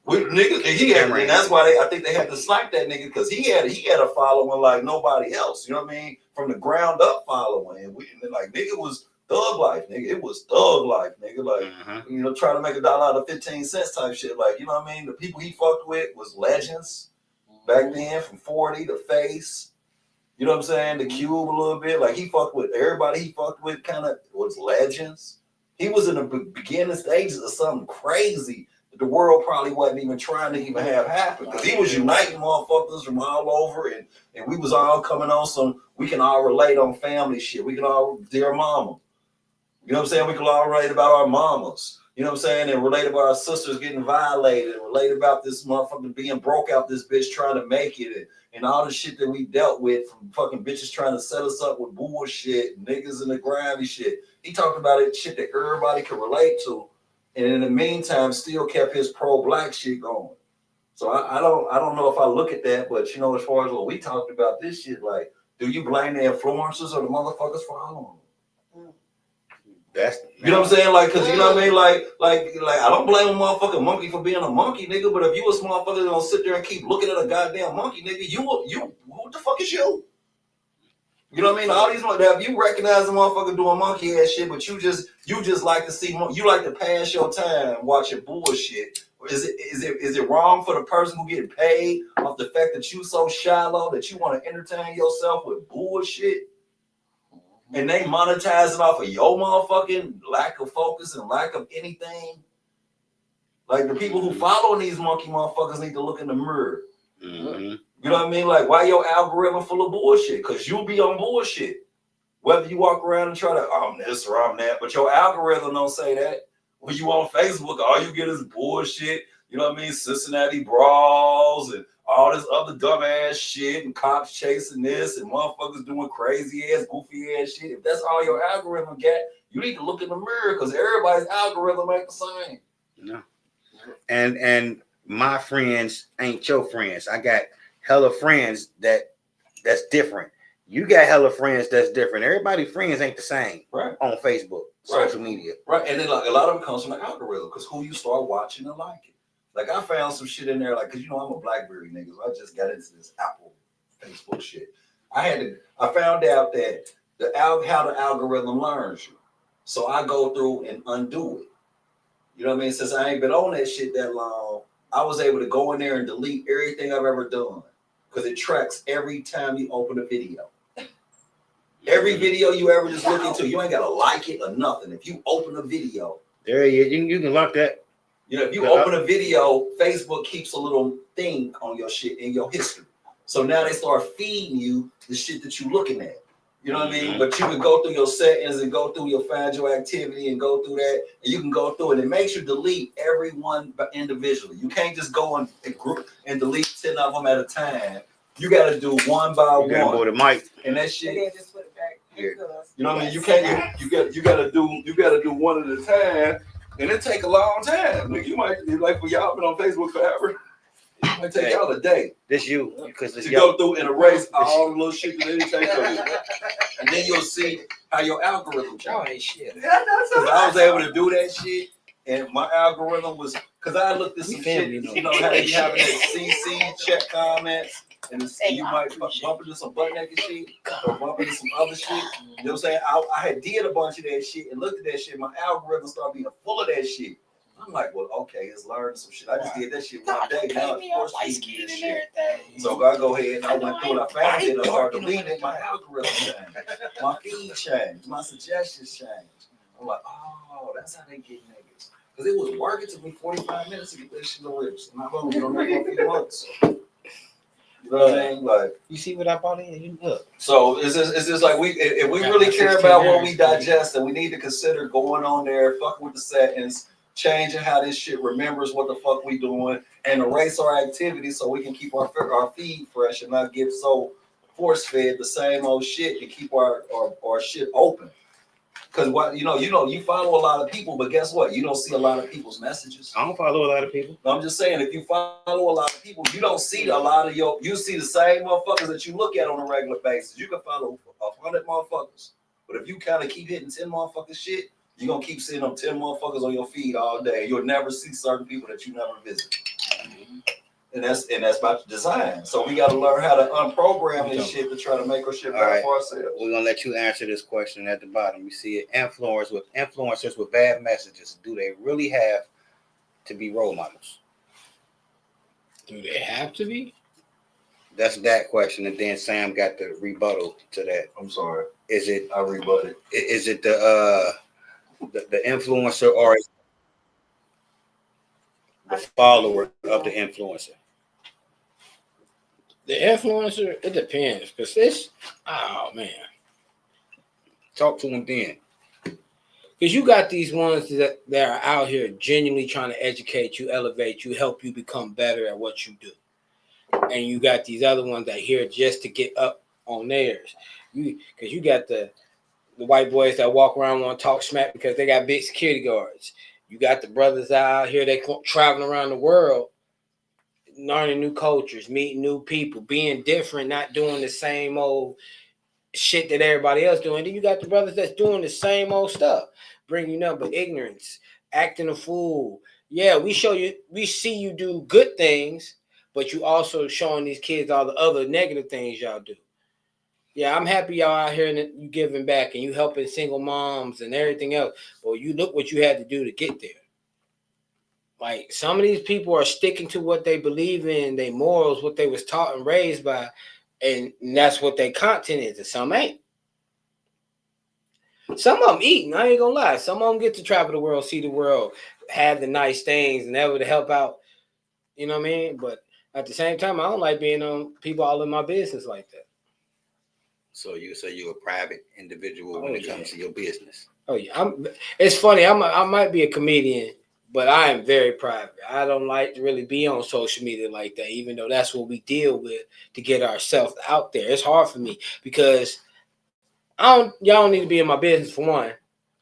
And that's why I think they had to snipe that nigga, because he had a following like nobody else. You know what I mean? From the ground up following. And like nigga was thug life, nigga. It was thug life, nigga. Like, you know, trying to make $1 out of 15 cents type shit. Like, you know what I mean? The people he fucked with was legends back then, from 40 to Face. You know what I'm saying? The Cube a little bit. Like, he fucked with everybody he fucked with kind of was legends. He was in the beginning stages of something crazy that the world probably wasn't even trying to even have happen. Because he was uniting motherfuckers from all over, and we was all coming on some, we can all relate on family shit. We can all, dear mama. You know what I'm saying? We can all relate about our mamas. You know what I'm saying? And relate about our sisters getting violated, and relate about this motherfucker being broke out this bitch trying to make it, and all the shit that we dealt with from fucking bitches trying to set us up with bullshit, niggas in the grimy shit. He talked about it, shit that everybody could relate to, and in the meantime still kept his pro-black shit going. So I don't know if I look at that, but you know, as far as what we talked about this shit, like, do you blame the influencers or the motherfuckers following them? That's, you know what I'm saying? Like, cause you know what I mean? Like, I don't blame a motherfucking monkey for being a monkey, nigga. But if you a small motherfucker gonna sit there and keep looking at a goddamn monkey, nigga, you what the fuck is you? You know what I mean? All these if you recognize a motherfucker doing monkey ass shit, but you just like to see, you like to pass your time watching bullshit. Is it wrong for the person who getting paid off the fact that you so shallow that you want to entertain yourself with bullshit? And they monetizing off of your motherfucking lack of focus and lack of anything. Like, the people who following these monkey motherfuckers need to look in the mirror. You know what I mean? Like, why your algorithm full of bullshit? Because you be on bullshit. Whether you walk around and try to, I'm this or I'm that, but your algorithm don't say that. When you on Facebook, all you get is bullshit. You know what I mean? Cincinnati brawls and all this other dumbass shit, and cops chasing this, and motherfuckers doing crazy ass, goofy ass shit. If that's all your algorithm got, you need to look in the mirror, because everybody's algorithm ain't the same. No. And my friends ain't your friends. I got hella friends that's different. You got hella friends that's different. Everybody's friends ain't the same, right? On Facebook, social media, right? And then, like, a lot of them comes from the algorithm, because who you start watching and liking. Like, I found some shit in there, like, because you know I'm a BlackBerry nigga, so I just got into this Apple Facebook shit. I found out that how the algorithm learns you. So I go through and undo it. You know what I mean? Since I ain't been on that shit that long, I was able to go in there and delete everything I've ever done, because it tracks every time you open a video. Every video you ever just look into, you ain't gotta like it or nothing. If you open a video, there you can lock that. You know, if you open a video, Facebook keeps a little thing on your shit in your history. So now they start feeding you the shit that you're looking at. You know what I mean? But you can go through your settings and go through your find your activity and go through that. And you can go through it. It makes you delete everyone individually. You can't just go in group and delete 10 of them at a time. You got to do one by one. Go to Mike. And that shit. And then just put it back. Yeah. You know what I mean? You can't. You got to do one at a time. And it take a long time. Like, you might, like, for y'all been on Facebook forever, it might take y'all a day. This you, because to go through and erase all the little shit that they take of it. And then you'll see how your algorithm changes. Shit. Because I was able to do that shit, and my algorithm was, because I looked at some shit, you know, how you having that CC check comments, and you might bump into some butt naked shit, or bump into some other shit. You know what I'm saying? I had did a bunch of that shit and looked at that shit. My algorithm started being full of that shit. I'm like, well, okay, it's learning some shit. I just did that shit one day. Now it's forced me to do this shit. So I go ahead and I went through it. I found it. I started deleting it. My algorithm changed. My feed changed. My suggestions changed. I'm like, oh, that's how they get niggas. Because it was working to me 45 minutes to get that shit on lips. And I've only been on there for a few months. You know what I mean? Like, you see what I bought in? You look. So it's just like if we really care about what we digest, then we need to consider going on there, fucking with the settings, changing how this shit remembers what the fuck we doing, and erase our activities so we can keep our feed fresh and not get so force fed the same old shit and keep our shit open. Because what you follow a lot of people, but guess what? You don't see a lot of people's messages. I don't follow a lot of people. No, I'm just saying, if you follow a lot of people, you don't see a lot of you see the same motherfuckers that you look at on a regular basis. You can follow 100 motherfuckers, but if you kind of keep hitting 10 motherfuckers shit, you're gonna keep seeing them 10 motherfuckers on your feed all day. You'll never see certain people that you never visit. And that's about the design. So we got to learn how to unprogram this shit to try to make our shit better for ourselves. We're gonna let you answer this question at the bottom. You see it. Influencers with bad messages. Do they really have to be role models? Do they have to be? That's that question, and then Sam got the rebuttal to that. I'm sorry. Is it? I rebutted. Is it the influencer or is it the follower of the influencer? The influencer, it depends. Because this, oh man. Talk to them then. Because you got these ones that are out here genuinely trying to educate you, elevate you, help you become better at what you do. And you got these other ones that are here just to get up on theirs. Because you got the white boys that walk around want to talk smack because they got big security guards. You got the brothers out here, they traveling around the world, learning new cultures, meeting new people, being different, not doing the same old shit that everybody else doing. Then you got the brothers that's doing the same old stuff, bringing up with ignorance, acting a fool. Yeah, we see you do good things, but you also showing these kids all the other negative things y'all do. Yeah, I'm happy y'all out here and you giving back and you helping single moms and everything else. But you look what you had to do to get there. Like some of these people are sticking to what they believe in, their morals, what they was taught and raised by, and that's what their content is, and some ain't. Some of them eating, I ain't gonna lie. Some of them get to travel the world, see the world, have the nice things, and able to help out. You know what I mean? But at the same time, I don't like being on people all in my business like that. So you say you're a private individual when it comes to your business. Oh yeah, it's funny. I might be a comedian, but I am very private. I don't like to really be on social media like that, even though that's what we deal with to get ourselves out there. It's hard for me because y'all don't need to be in my business for one,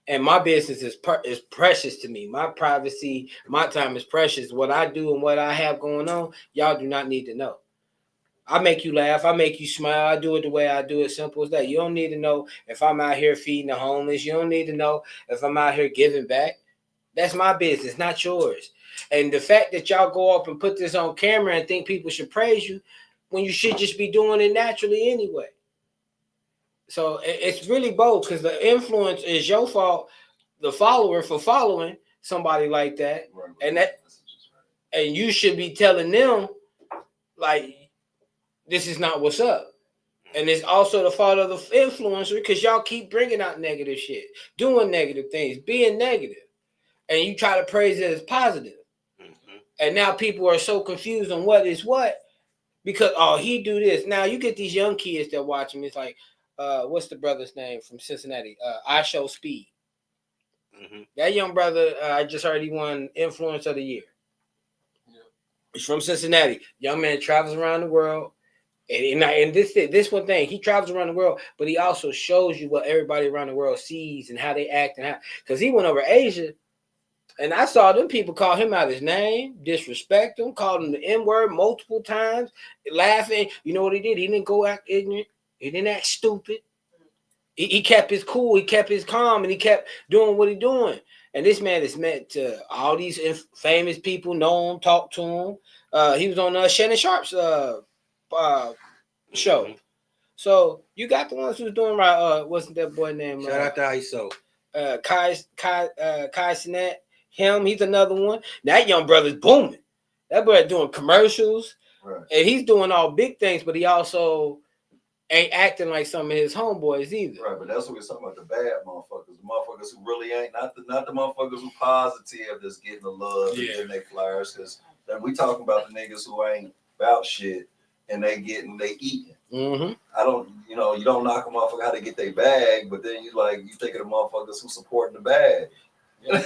and my business is precious to me. My privacy, my time is precious. What I do and what I have going on, y'all do not need to know. I make you laugh. I make you smile. I do it the way I do it. Simple as that. You don't need to know if I'm out here feeding the homeless. You don't need to know if I'm out here giving back. That's my business, not yours. And the fact that y'all go up and put this on camera and think people should praise you when you should just be doing it naturally anyway. So it's really both because the influence is your fault, the follower for following somebody like that. And you should be telling them, like, this is not what's up. And it's also the fault of the influencer because y'all keep bringing out negative shit, doing negative things, being negative. And you try to praise it as positive. Mm-hmm. And now people are so confused on what is what because, oh, he do this. Now you get these young kids that watch him. It's like, what's the brother's name from Cincinnati? I Show Speed. Mm-hmm. That young brother, I just heard he won Influence of the Year. Yeah. He's from Cincinnati. Young man travels around the world. And this one thing, he travels around the world, but he also shows you what everybody around the world sees and how they act and how, because he went over Asia, and I saw them people call him out his name, disrespect him, called him the N-word multiple times, laughing. You know what he did? He didn't go act ignorant. He didn't act stupid. He kept his cool. He kept his calm, and he kept doing what he's doing. And this man is met to all these famous people, know him, talk to him. He was on Shannon Sharp's show. So you got the ones who's doing right. Wasn't that boy name? Shout out to ISO. Kai Sinet. Him, he's another one. That young brother's booming. That boy doing commercials. Right. And he's doing all big things, but he also ain't acting like some of his homeboys either. Right, but that's what we're talking about, the bad motherfuckers. The motherfuckers who really ain't, not the motherfuckers who positive that's getting the love and getting their flyers. Because we talking about the niggas who ain't about shit. And they eating. Mm-hmm. You don't knock a motherfucker how to get their bag, but then you think of the motherfuckers who supporting the bag. Yeah. And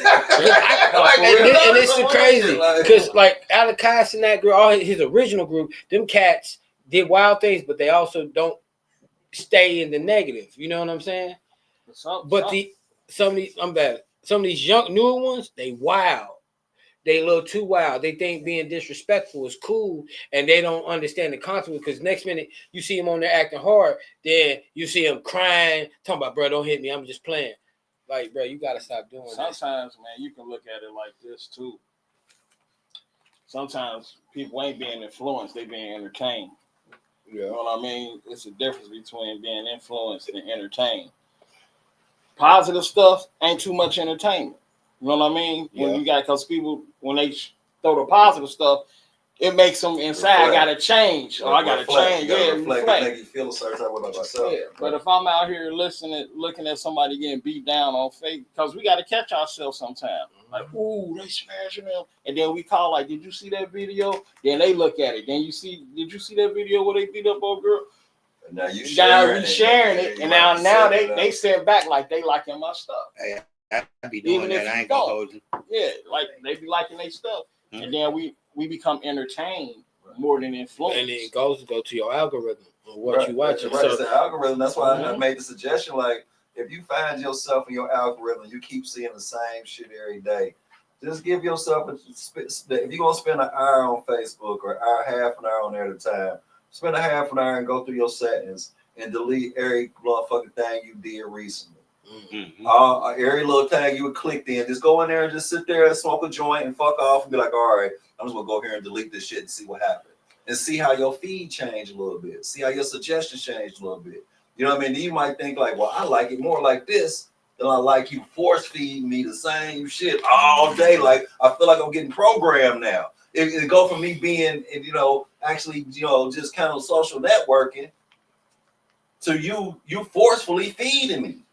it's the crazy because out of Kai and that group, all his original group, them cats did wild things, but they also don't stay in the negative. You know what I'm saying? Some of these young newer ones, they wild. They a little too wild. They think being disrespectful is cool, and they don't understand the consequence. Because next minute you see them on there acting hard, then you see them crying, talking about, bro, don't hit me. I'm just playing. Like, bro, you gotta stop doing that. Sometimes, man, you can look at it like this too. sometimes people ain't being influenced, they being entertained. Yeah. You know what I mean? It's a difference between being influenced and entertained. Positive stuff ain't too much entertainment. You know what I mean? Yeah. When you got, because people, when they throw the positive stuff, it makes them inside got to change. I got to change. Yeah, reflect. Make you feel a certain type of way about yourself. Yeah, but if I'm out here looking at somebody getting beat down on fake, because we got to catch ourselves sometimes. Like, ooh, they smashing them, and then we call like, did you see that video? Then they look at it. Then did you see that video where they beat up old girl? And now you sharing it, and now they sit back like they liking my stuff. Hey, I be doing Even that. if I you ain't gonna don't. hold you. Yeah, like they be liking their stuff, and then we become entertained more than influenced. And it go to your algorithm on what you watching. Right, it's the algorithm. That's why I Mhm. made the suggestion. Like, if you find yourself in your algorithm, you keep seeing the same shit every day. Just give yourself if you're gonna spend an hour on Facebook or half an hour on there at a time, spend a half an hour and go through your settings and delete every motherfucking thing you did recently. Mm-hmm. Every little tag you would click in, just go in there and just sit there and smoke a joint and fuck off and be like, all right, I'm just gonna go here and delete this shit and see what happens. And see how your feed change a little bit. See how your suggestions change a little bit. You know what I mean? You might think like, well, I like it more like this than I like you force feeding me the same shit all day. Like, I feel like I'm getting programmed now. It go from me being, actually, just kind of social networking to you forcefully feeding me.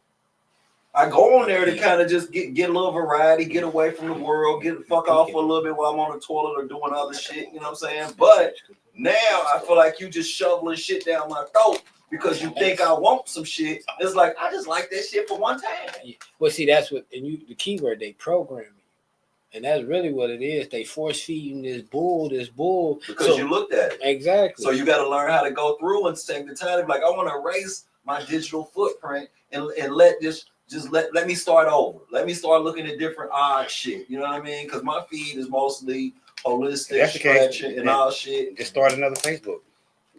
I go on there to kind of just get a little variety, get away from the world, fuck off for a little bit while I'm on the toilet or doing other shit, you know what I'm saying? But now I feel like you just shoveling shit down my throat because you think I want some shit. It's like, I just like that shit for one time. Well, see, that's what, and the keyword, they program you. And that's really what it is. They force feeding this bull. Because you looked at it. Exactly. So you got to learn how to go through and take the time. Like, I want to erase my digital footprint and let this, just let me start over. Let me start looking at different odd shit. You know what I mean? Because my feed is mostly holistic, stretching, and all shit. Just start another Facebook.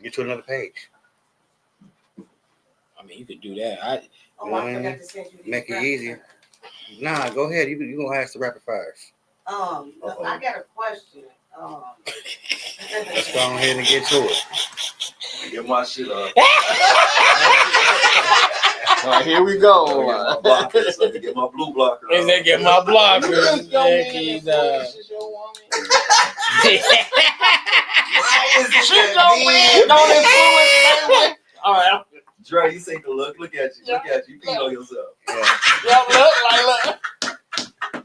Get to another page. I mean, you could do that. I forgot to send you. Make it easier. Nah, go ahead. You gonna ask the rapid fires. I got a question. Let's go ahead and get to it. Get my shit up. All right, here we go. Get my blockers. Let me get my blue blocker. And they get my blockers. Don't influence. All right. Dre, you take a look. Look at you. Look at you. You peed on yourself. Look.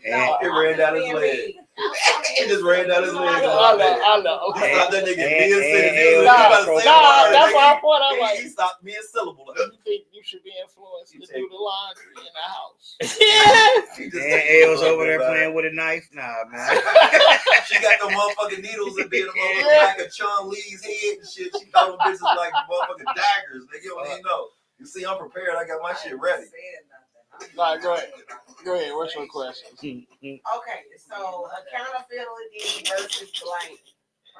And it ran down his leg. It just ran down his leg. I know. Okay. Stop that nigga That's my point. I'm like, he stopped me a syllable. You think you should be influenced to do the laundry in the house? it was over there playing with a knife. Nah, man. She got the motherfucking needles and being the motherfucking back of Chun Lee's head and shit. She called them bitches like motherfucking daggers. They don't even know. You see, I'm prepared. I got my shit ready. All right, go ahead. Go ahead. What's your question? Okay, so accountability versus blame,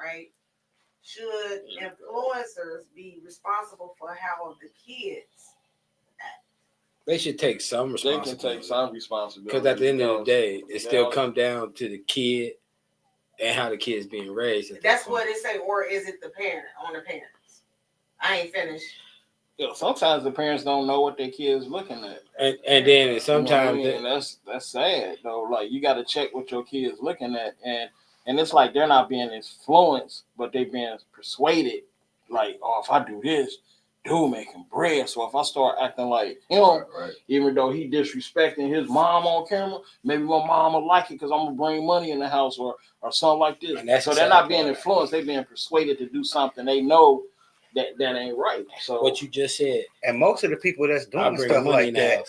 right? Should influencers be responsible for how the kids act? They should take some They responsibility. can take some responsibility. Because at the end of the day, it still comes down to the kid and how the kid's being raised. That's what it say, or is it the parents? I ain't finished. Yeah, sometimes the parents don't know what their kids looking at, and then sometimes you know what I mean? That's sad though. Like, you got to check what your kids looking at, and it's like they're not being influenced, but they being persuaded. Like, oh, if I do this, dude making bread. So if I start acting like him, even though he disrespecting his mom on camera, maybe my mom will like it because I'm gonna bring money in the house or something like this. So they're not being influenced; they're being persuaded to do something they know that ain't right. So what you just said, and most of the people that's doing stuff like that,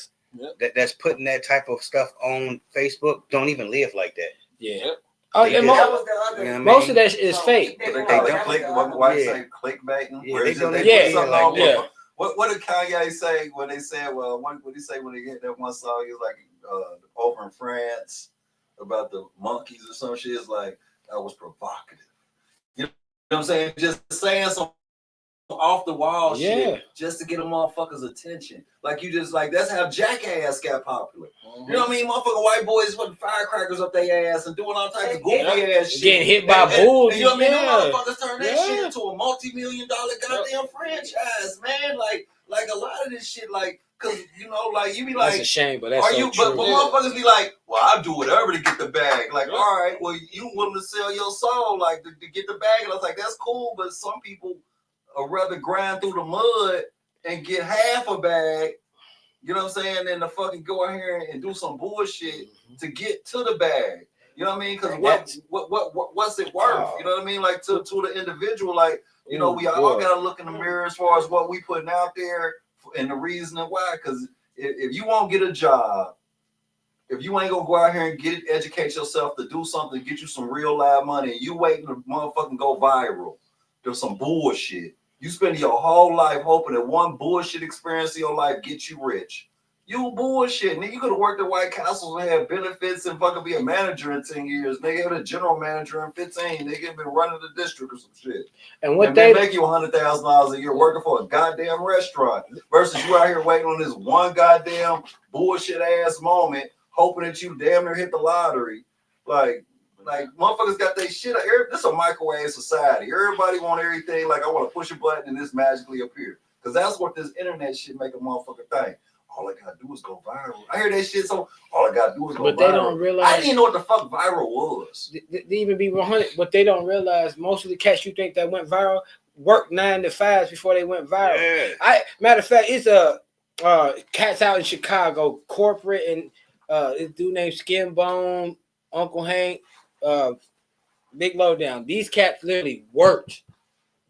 that's putting that type of stuff on Facebook, don't even live like that. Yeah. Oh, and most of that is fake. They don't click. Why you say clickbaiting? Yeah, they don't. Yeah. What did Kanye say when they said? Well, what did he say when they hit that one song? He was like over in France about the monkeys or some shit. It's like that was provocative. You know what I'm saying? Just saying some off the wall Yeah. shit just to get a motherfucker's attention. Like you just like that's how Jackass got popular. You know what I mean? Motherfucking white boys putting firecrackers up their ass and doing all types of goofy ass shit. Getting hit by bulls. And you know what I mean? Them Yeah. motherfuckers turn that shit into a multi-million-dollar goddamn franchise, man. Like a lot of this shit, like, cause you know, like you be like, That's a shame, but that's are so you? true. But motherfuckers be like, well, I'll do whatever to get the bag. Like, all right, well, you willing to sell your soul, like, to get the bag? And I was like, that's cool, but some people would rather grind through the mud and get half a bag. You know what I'm saying? Than to fucking go out here and do some bullshit to get to the bag. You know what I mean? Because what's it worth? You know what I mean? Like to the individual, like, you know, we all gotta look in the mirror as far as what we putting out there and the reason why. Because if you won't get a job, if you ain't gonna go out here and educate yourself to do something, get you some real live money, and you waiting to motherfucking go viral, there's some bullshit. You spend your whole life hoping that one bullshit experience in your life gets you rich. You bullshit, nigga. You could have worked at White Castles and had benefits and fucking be a manager in 10 years. Nigga, had a general manager in 15. Nigga, been running the district or some shit. And what and they make you $100,000 a year working for a goddamn restaurant versus you out here waiting on this one goddamn bullshit ass moment, hoping that you damn near hit the lottery. Like motherfuckers got their shit. This is a microwave society. Everybody want everything. Like I want to push a button and this magically appear. Because that's what this internet shit make a motherfucker think. All I gotta do is go viral. I hear that shit, so all I gotta do is go viral. But they don't realize. I didn't even know what the fuck viral was. They even be 100, but they don't realize most of the cats you think that went viral worked 9 to 5 before they went viral. Yeah. Matter of fact, it's a cats out in Chicago, corporate, and this dude named Skin Bone, Uncle Hank, Big Lowdown. These cats literally worked.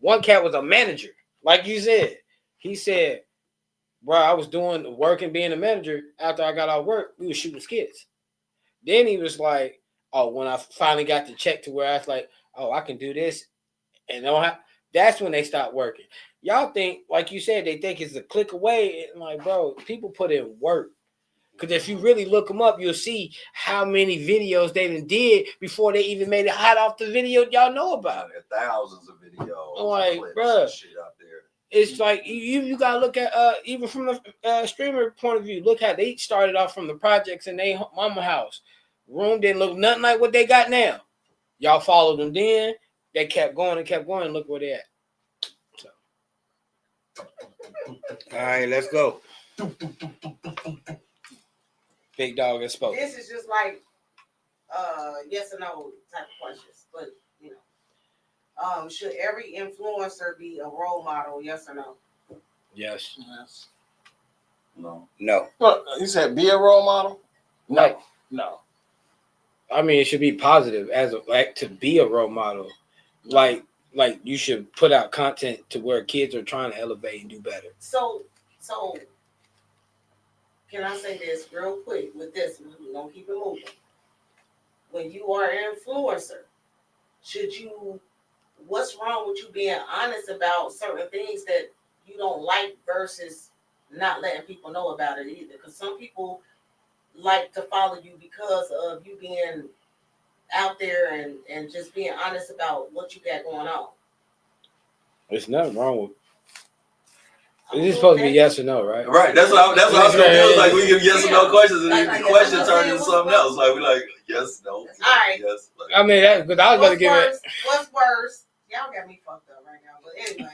One cat was a manager, like you said. He said, bro, I was doing work and being a manager. After I got out of work, we were shooting skits. Then he was like, oh, when I finally got the check to where I was like, oh, I can do this. And that's when they stopped working. Y'all think, like you said, they think it's a click away. And like, bro, people put in work. Because if you really look them up, you'll see how many videos they did before they even made it hot off the video y'all know about. There are thousands of videos. Like, bro, shit out there. It's like you gotta look at even from the streamer point of view. Look how they started off from the projects in their mama house. Room didn't look nothing like what they got now. Y'all followed them then. They kept going and kept going. Look where they at. So. All right, let's go. Big dog has spoken. This is just like yes or no type of questions, but you know, should every influencer be a role model? Yes or no? Yes. No. Well, you said be a role model? No. No. I mean, it should be positive to be a role model. Like you should put out content to where kids are trying to elevate and do better. So can I say this real quick with this? We're gonna keep it moving. When you are an influencer, what's wrong with you being honest about certain things that you don't like versus not letting people know about it either? Because some people like to follow you because of you being out there and just being honest about what you got going on. There's nothing wrong with. It's supposed to be yes or no, right? Right. That's what I was gonna do. Like we give yes or no questions, and then the question turned into something else. Like we like yes, no. All right. Yes. Because I was about to give it. What's worse? Y'all got me fucked up right now. But anyway,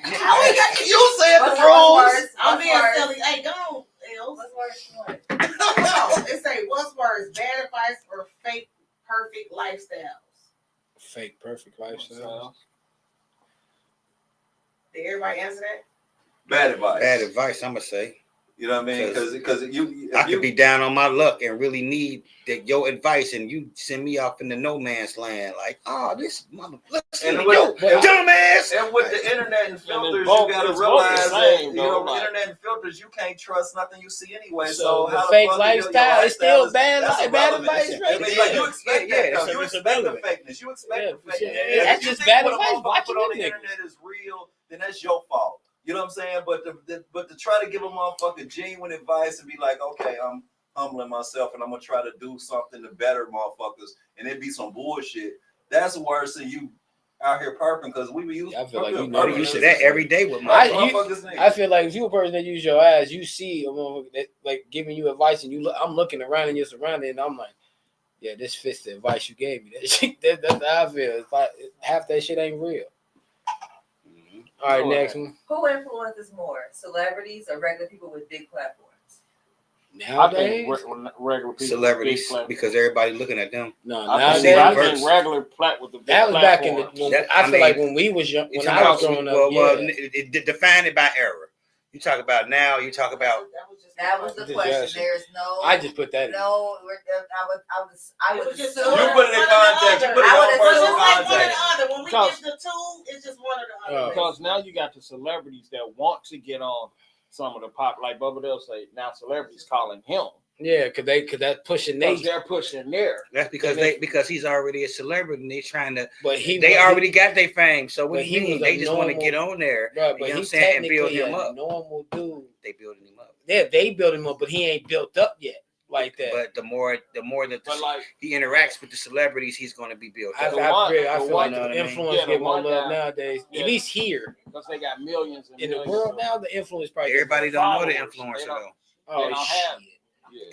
You said the rules. I'm being silly. Hey, go. What's worse? What? No, it say what's worse, bad advice or fake perfect lifestyles? Fake perfect lifestyle. Did everybody answer that? Bad advice. Bad advice, I'm gonna say. You know what I mean? Because I could be down on my luck and really need your advice, and you send me off in the no man's land. Like, oh, this mother, listen to you, dumbass. And with the internet and filters, you gotta realize that with internet and filters, you can't trust nothing you see anyway. So the fake lifestyle is still bad advice, right? Like you expect that. You expect the fakeness. You expect the fakeness. That's just bad advice. Watching on the internet is real, then that's your fault. You know what I'm saying? But to try to give a motherfucker genuine advice and be like, okay, I'm humbling myself and I'm gonna try to do something to better motherfuckers, and it be some bullshit. That's worse than you out here perping because we be using. I feel like you Oh, know you used to that every day with my. I feel like if you a person that use your eyes, you see a motherfucker that like giving you advice, and I'm looking around in your surroundings, and I'm like, yeah, this fits the advice you gave me. That's how I feel. It's like half that shit ain't real. All right, next one. Who influences more, celebrities or regular people with big platforms? Nowadays, I think regular people, celebrities, because everybody looking at them. No, I think regular plat with the big that was back in the. I feel like when we was young, when I was growing up. Well, define it by era. You talk about now. You talk about. That was the question. There's no. I just put that. No, I would just assume. You put it in context. You put it in personal context. When we get the two, it's just one or the other. Because now you got the celebrities that want to get on some of the pop, like Bubba they'll say now celebrities calling him. Yeah, cause that's pushing they're pushing there. That's because he's already a celebrity and they're trying to. But they already got their fame. So what do you mean? They just normal, want to get on there. Bro, you know what I'm saying? And build him up. Normal dude. They building him up. Yeah, they build him up, but he ain't built up yet like that. But the more that he interacts with the celebrities, he's going to be built up. I feel like the influence get more love nowadays. At least here, because they got millions in the world now. The influence probably everybody don't know the influencer though. Oh shit.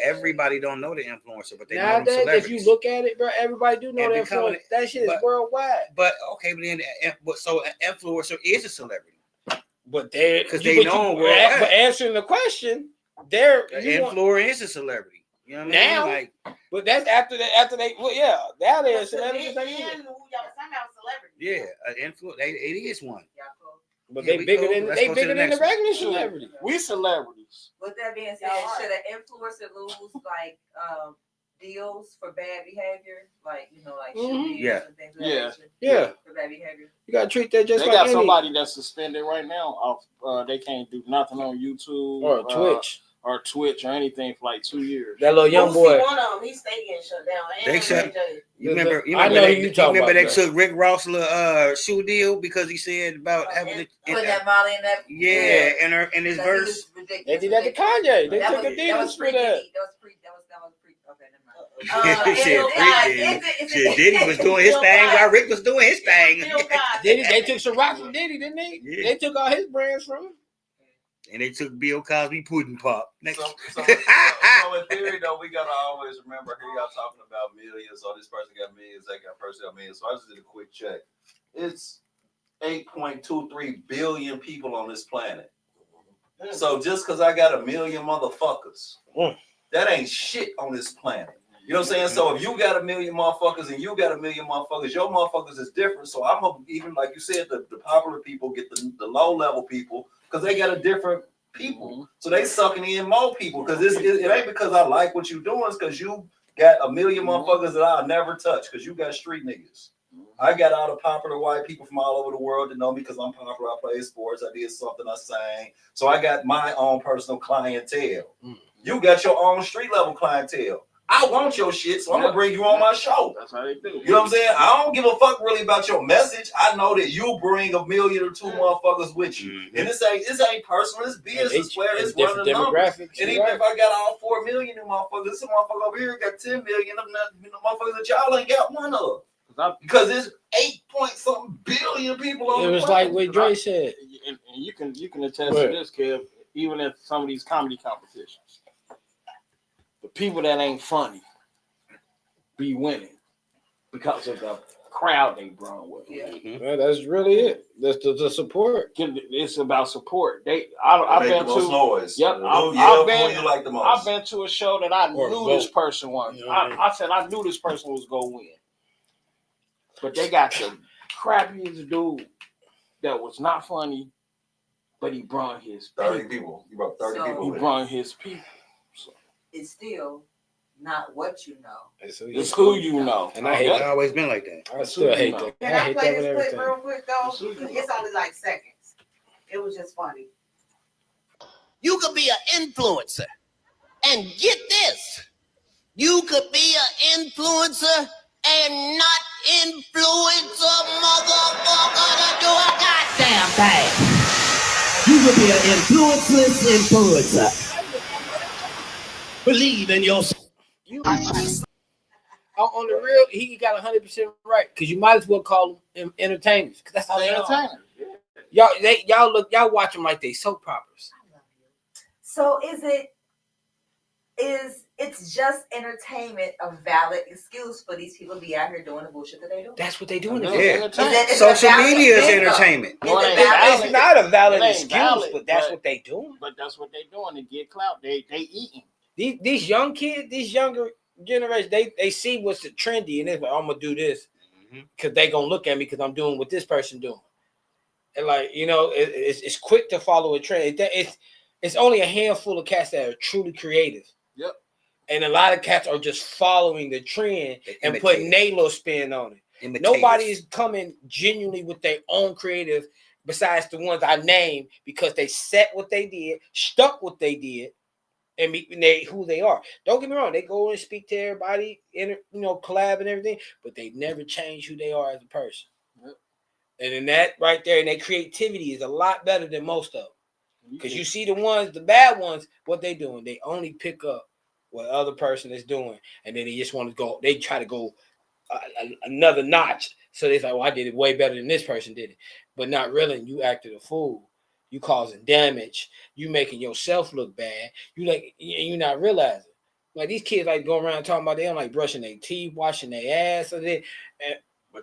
Everybody don't know the influencer, but they know nowadays. them celebrities. If you look at it, bro, everybody do know that influencer. That shit is worldwide. But okay, but then so an influencer is a celebrity. But they because they know worldwide. But answering the question, they're influencer is a celebrity. You know what I mean? Like, but that's after they now they're a celebrity. Yeah, an influencer. It is one. But they bigger than the regular celebrity. We celebrities. With that being said, should an influencer lose like deals for bad behavior, like yeah, and things like for bad behavior? You gotta treat that just they like got somebody that's suspended right now. Off, they can't do nothing on YouTube or Twitch or anything for like 2 years. That little young boy. One of them, he's staying shut down. They shut. You remember they took Rick Ross' shoe deal because he said about having to put that Molly in that. Yeah, in his verse. They did that to Kanye. They took a deal for that. That was pre. Okay, never mind. Diddy was doing his thing while Rick was doing his thing. They took some rock from Diddy, didn't they? Yeah. They took all his brands from him. And they took Bill Cosby pudding pop. So in theory, though, we gotta always remember here y'all talking about millions. Or this person got millions, that person got millions. So I just did a quick check. It's 8.23 billion people on this planet. So just because I got a million motherfuckers, that ain't shit on this planet. You know what I'm saying? So if you got a million motherfuckers and you got a million motherfuckers, your motherfuckers is different. So I'm even like you said, the popular people get the low level people because they got a different people. So they sucking in more people because it ain't because I like what you doing. It's because you got a million motherfuckers that I'll never touch because you got street niggas. I got all the popular white people from all over the world that know me because I'm popular. I play sports. I did something. I sang. So I got my own personal clientele. You got your own street level clientele. I want your shit, so I'm gonna bring you on my show. That's how they do. You know what I'm saying? I don't give a fuck really about your message. I know that you bring a million or two motherfuckers with you, and this ain't personal. It's business player. It's running the numbers. And even if I got all 4 million of motherfuckers, this motherfucker over here got 10 million of motherfuckers that y'all ain't got one of. Because there's 8-point-something billion people on. It was like what Dre said, and you can attest to this, Kev. Even at some of these comedy competitions. The people that ain't funny be winning because of the crowd they brought with. Well, that's really it. That's the support. It's about support. I've been to noise. Yep. I've been to a show that I knew this person won. I said I knew this person was gonna win, but they got the crappiest dude that was not funny, but he brought his 30 people. He brought 30 people. He brought his people. It's still not what you know. It's who you know. And I hate it's always been like that. I still hate that. Can I play this clip real quick though? It's only like seconds. It was just funny. You could be an influencer. And get this. You could be an influencer and not influence a motherfucker to do a goddamn thing. You could be an influencer. Believe in yourself. on the real, he got 100% right. Because you might as well call them entertainers. Because that's all they are. Entertainers. Yeah. Y'all watch them like they soap operas. So it's just entertainment a valid excuse for these people to be out here doing the bullshit that they do? That's what they doing. Yeah. Is Social it media is valid? entertainment. No, it ain't It's valid. not a valid It ain't excuse, valid, but that's what they doing. But that's what they doing to get clout. They eating. These young kids, these younger generation, they see what's the trendy, and they're like, I'm gonna do this because they gonna look at me because I'm doing what this person doing. And like, you know, it's quick to follow a trend. It's only a handful of cats that are truly creative. Yep. And a lot of cats are just following the trend and putting their little spin on it. Nobody is coming genuinely with their own creative besides the ones I named because they set what they did, stuck what they did, and who they are. Don't get me wrong, they go and speak to everybody, collab and everything, but they never change who they are as a person. Yep. And in that right there, and their creativity is a lot better than most of them. Because you see the bad ones, what they doing? They only pick up what other person is doing, and then they just want to go. They try to go another notch. So they say, "Well, I did it way better than this person did it," but not really. You acted a fool. You causing damage. You making yourself look bad. You're not realizing. Like these kids like going around talking about they don't like brushing their teeth, washing their ass, but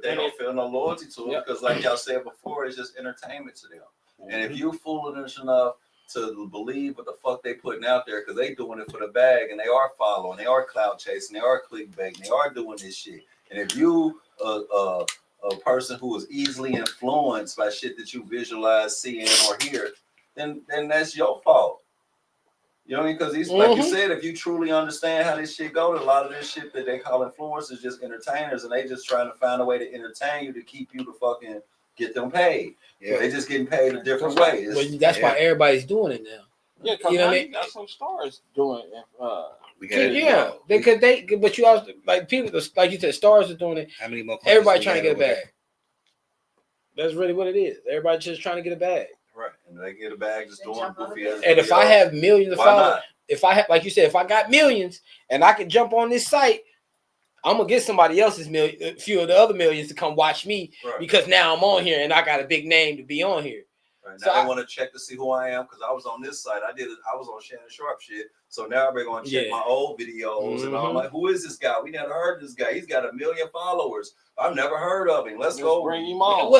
they don't feel no loyalty to it because, like y'all said before, it's just entertainment to them. And if you foolish enough to believe what the fuck they putting out there, because they doing it for the bag, and they are following, they are cloud chasing, they are clickbait, they are doing this shit. And if you a person who is easily influenced by shit that you visualize, seeing, or hear, then that's your fault. You know what I mean? Because like you said, if you truly understand how this shit goes, a lot of this shit that they call influencers is just entertainers, and they just trying to find a way to entertain you to keep you to fucking get them paid. Yeah, they just getting paid a different way. Well, that's why everybody's doing it now. Yeah, because you got some stars doing it. But you also like people like you said, stars are doing it. How many more? Everybody trying to get a bag. That's really what it is. Everybody just trying to get a bag. Right, and they get a bag just doing goofy ass. And if I have millions of followers, if I have, like you said, if I got millions and I can jump on this site, I'm gonna get somebody else's a few of the other millions to come watch me because now I'm on here and I got a big name to be on here. Right, now I want to check to see who I am because I was on this site. I was on Shannon Sharp shit. So now they're going to check my old videos and I'm like, who is this guy? We never heard of this guy. He's got 1 million followers. I've never heard of him. Let's go bring him on.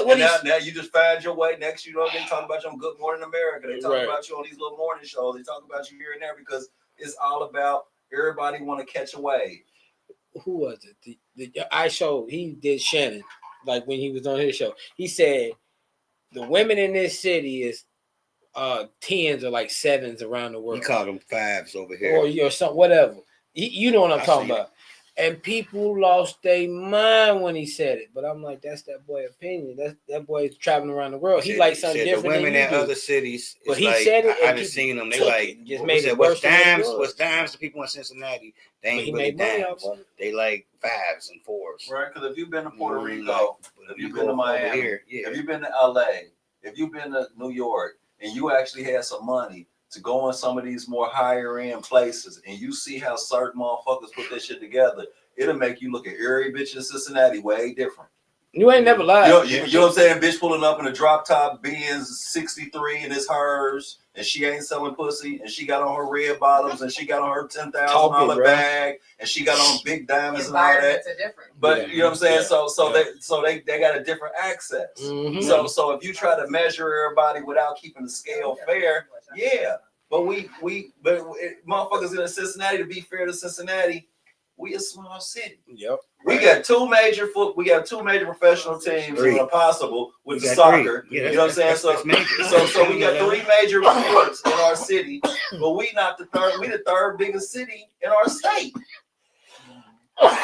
Now you just find your way. Next, you know, they talk about you on Good Morning America. They talk about you on these little morning shows. They talk about you here and there because it's all about everybody want to catch a wave. Who was it? He did Shannon, like when he was on his show. He said the women in this city is 10s or like 7s around the world. He called them 5s over here. Or something, whatever. You know what I'm talking about. And people lost their mind when he said it. But I'm like, that's that boy opinion. That boy is traveling around the world. He likes something different. The women in other cities. But he said it. I just seen them. They like just made it what's dimes to people in Cincinnati. They ain't really dimes. They like 5s and 4s. Right, because if you've been to Puerto Rico, if you've been to Miami, if you've been to LA, if you've been to New York, and you actually had some money to go in some of these more higher end places, and you see how certain motherfuckers put this shit together, it'll make you look at every bitch in Cincinnati way different. You ain't never lied. You know what I'm saying? Bitch pulling up in a drop top Benz 63 and it's hers, and she ain't selling pussy, and she got on her red bottoms, and she got on her $10,000 bag, and she got on big diamonds and all that. But you know what I'm saying? So they got a different access. So if you try to measure everybody without keeping the scale fair, but motherfuckers in Cincinnati, to be fair to Cincinnati, we a small city. Yep. We got two major professional teams when possible with the soccer. You know what I'm saying? So we got 3 major sports in our city, but we not the third. We the 3rd biggest city in our state.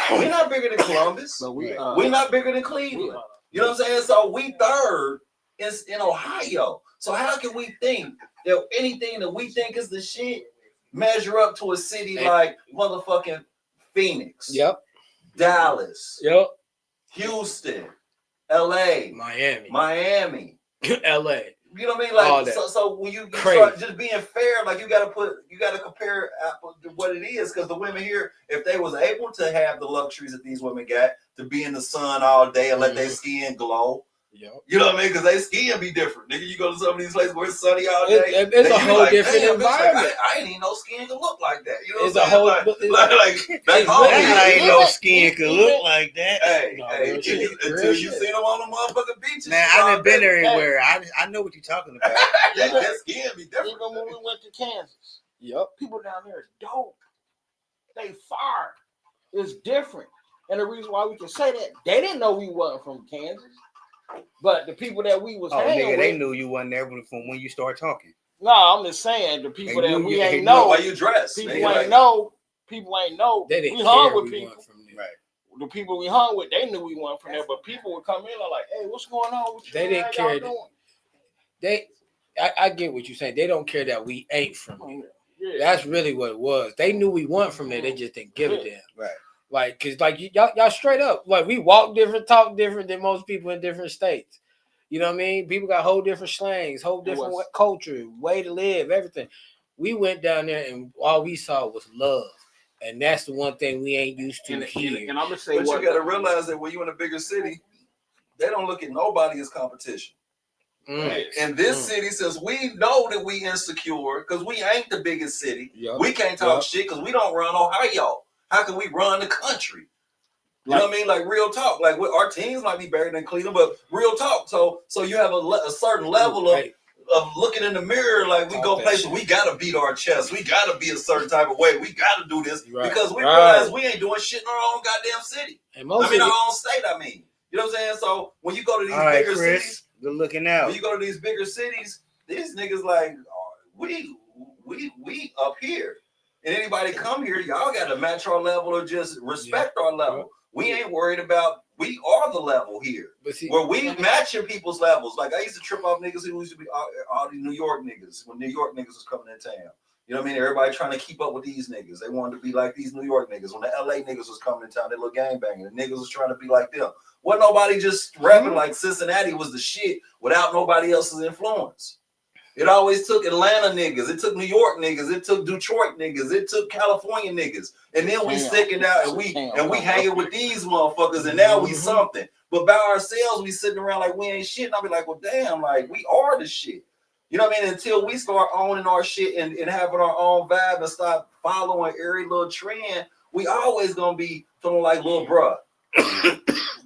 We're not bigger than Columbus. We're not bigger than Cleveland. You know what I'm saying? So we 3rd is in Ohio. So how can we think that anything that we think is the shit measure up to a city like motherfucking Phoenix, Dallas, Houston, LA, Miami, LA, You know what I mean? All Like that. so when you Crazy. start just being fair, like you gotta compare apples to what it is, because the women here, if they was able to have the luxuries that these women got, to be in the sun all day and let their skin glow. Yep. You know what I mean? Because they skin be different. Nigga, you go to some of these places where it's sunny all day. It's a whole different environment. Like, I ain't even know skin could look like that. You know It's what I'm saying? Like back home, I ain't no skin could look like that. Hey, until you seen them on the motherfucking beaches. Man, I done been everywhere. I know what you're talking about. That skin be different. Even when we went to Kansas, Yep. people down there is dope. They fire. It's different. And the reason why we can say that, they didn't know we wasn't from Kansas. But the people that we was hanging nigga, with, they knew you wasn't there from when you start talking. No, I'm just saying the people They that knew we you- ain't they knew know. Why you dress? People Nigga, ain't know. People ain't know. They didn't we hung care with we people. weren't from there. Right. The people we hung with, they knew we weren't from there. But people would come in and like, hey, what's going on with you? They didn't How y'all care. doing? I get what you're saying. They don't care that we ain't from there. Yeah. That's really what it was. They knew we weren't from there. They just didn't give a damn. Right. Like, cause like y'all straight up, like we walk different, talk different than most people in different states. You know what I mean? People got whole different slangs, whole different culture, way to live, everything. We went down there and all we saw was love. And that's the one thing we ain't used to here. And I'm gonna say But what you gotta realize that when you in a bigger city, they don't look at nobody as competition. In this city, since we know that we insecure, because we ain't the biggest city, we can't talk shit because we don't run Ohio. How can we run the country? You know what I mean? Like real talk. Like our teams might be better than Cleveland, but real talk. So you have a certain level of looking in the mirror. Like we go places, we gotta beat our chest. We gotta be a certain type of way. We gotta do this because we realize we ain't doing shit in our own goddamn city. Our own state. I mean, you know what I'm saying? So when you go to these bigger cities, good looking out. when you go to these bigger cities, these niggas like we up here. And anybody come here, y'all got to match our level or just respect our level. We ain't worried about, we are the level here. But see, where we matching people's levels. Like I used to trip off niggas who used to be all these New York niggas when New York niggas was coming in town. You know what I mean? Everybody trying to keep up with these niggas. They wanted to be like these New York niggas. When the LA niggas was coming in town, they look gangbanging. The niggas was trying to be like them. Wasn't nobody just rapping like Cincinnati was the shit without nobody else's influence. It always took Atlanta niggas. It took New York niggas. It took Detroit niggas. It took California niggas. And then we sticking out and we hanging with these motherfuckers. And now we something. But by ourselves, we sitting around like we ain't shit. And I'll be like, well, damn, like we are the shit. You know what I mean? Until we start owning our shit and having our own vibe and stop following every little trend, we always gonna be feeling like little bruh.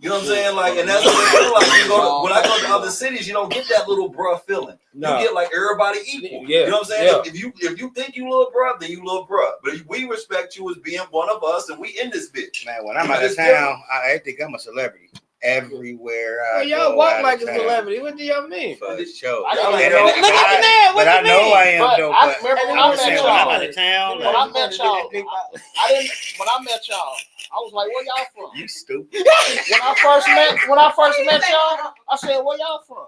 You know what I'm saying? Like, and that's what I feel like. When I go to other cities, you don't get that little bruh feeling. No. You get like everybody equal. Yeah. You know what I'm saying? Yeah. If you think you little bruh, then you little bruh. But we respect you as being one of us, and we in this bitch. Man, when I'm out of town, I think I'm a celebrity. Everywhere I go, y'all walk like a celebrity. What do y'all mean? For sure. Look at that. But I know I am though. But I'm saying when I'm out of town, when I met y'all, when I met y'all, I was like, where y'all from? You stupid. When I first met y'all, I said, where y'all from?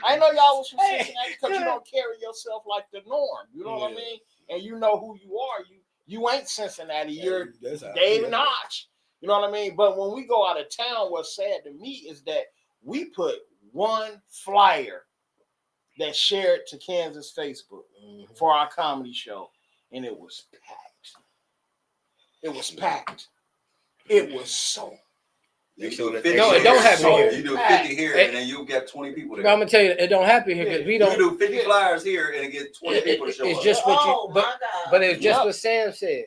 I didn't know y'all was from Cincinnati because you don't carry yourself like the norm. You know what I mean? And you know who you are. You ain't Cincinnati. You're Dave Notch. You know what I mean? But when we go out of town, what's sad to me is that we put one flyer that shared to Kansas Facebook for our comedy show, and it was packed. It was packed. It was so. You do 50 no, it don't happen here. You do 50 here, and then you get 20 people there. I'm gonna tell you, it don't happen here because we don't. You do 50 flyers here, and it get 20 people to show it's up. just what you. But it's just what Sam said.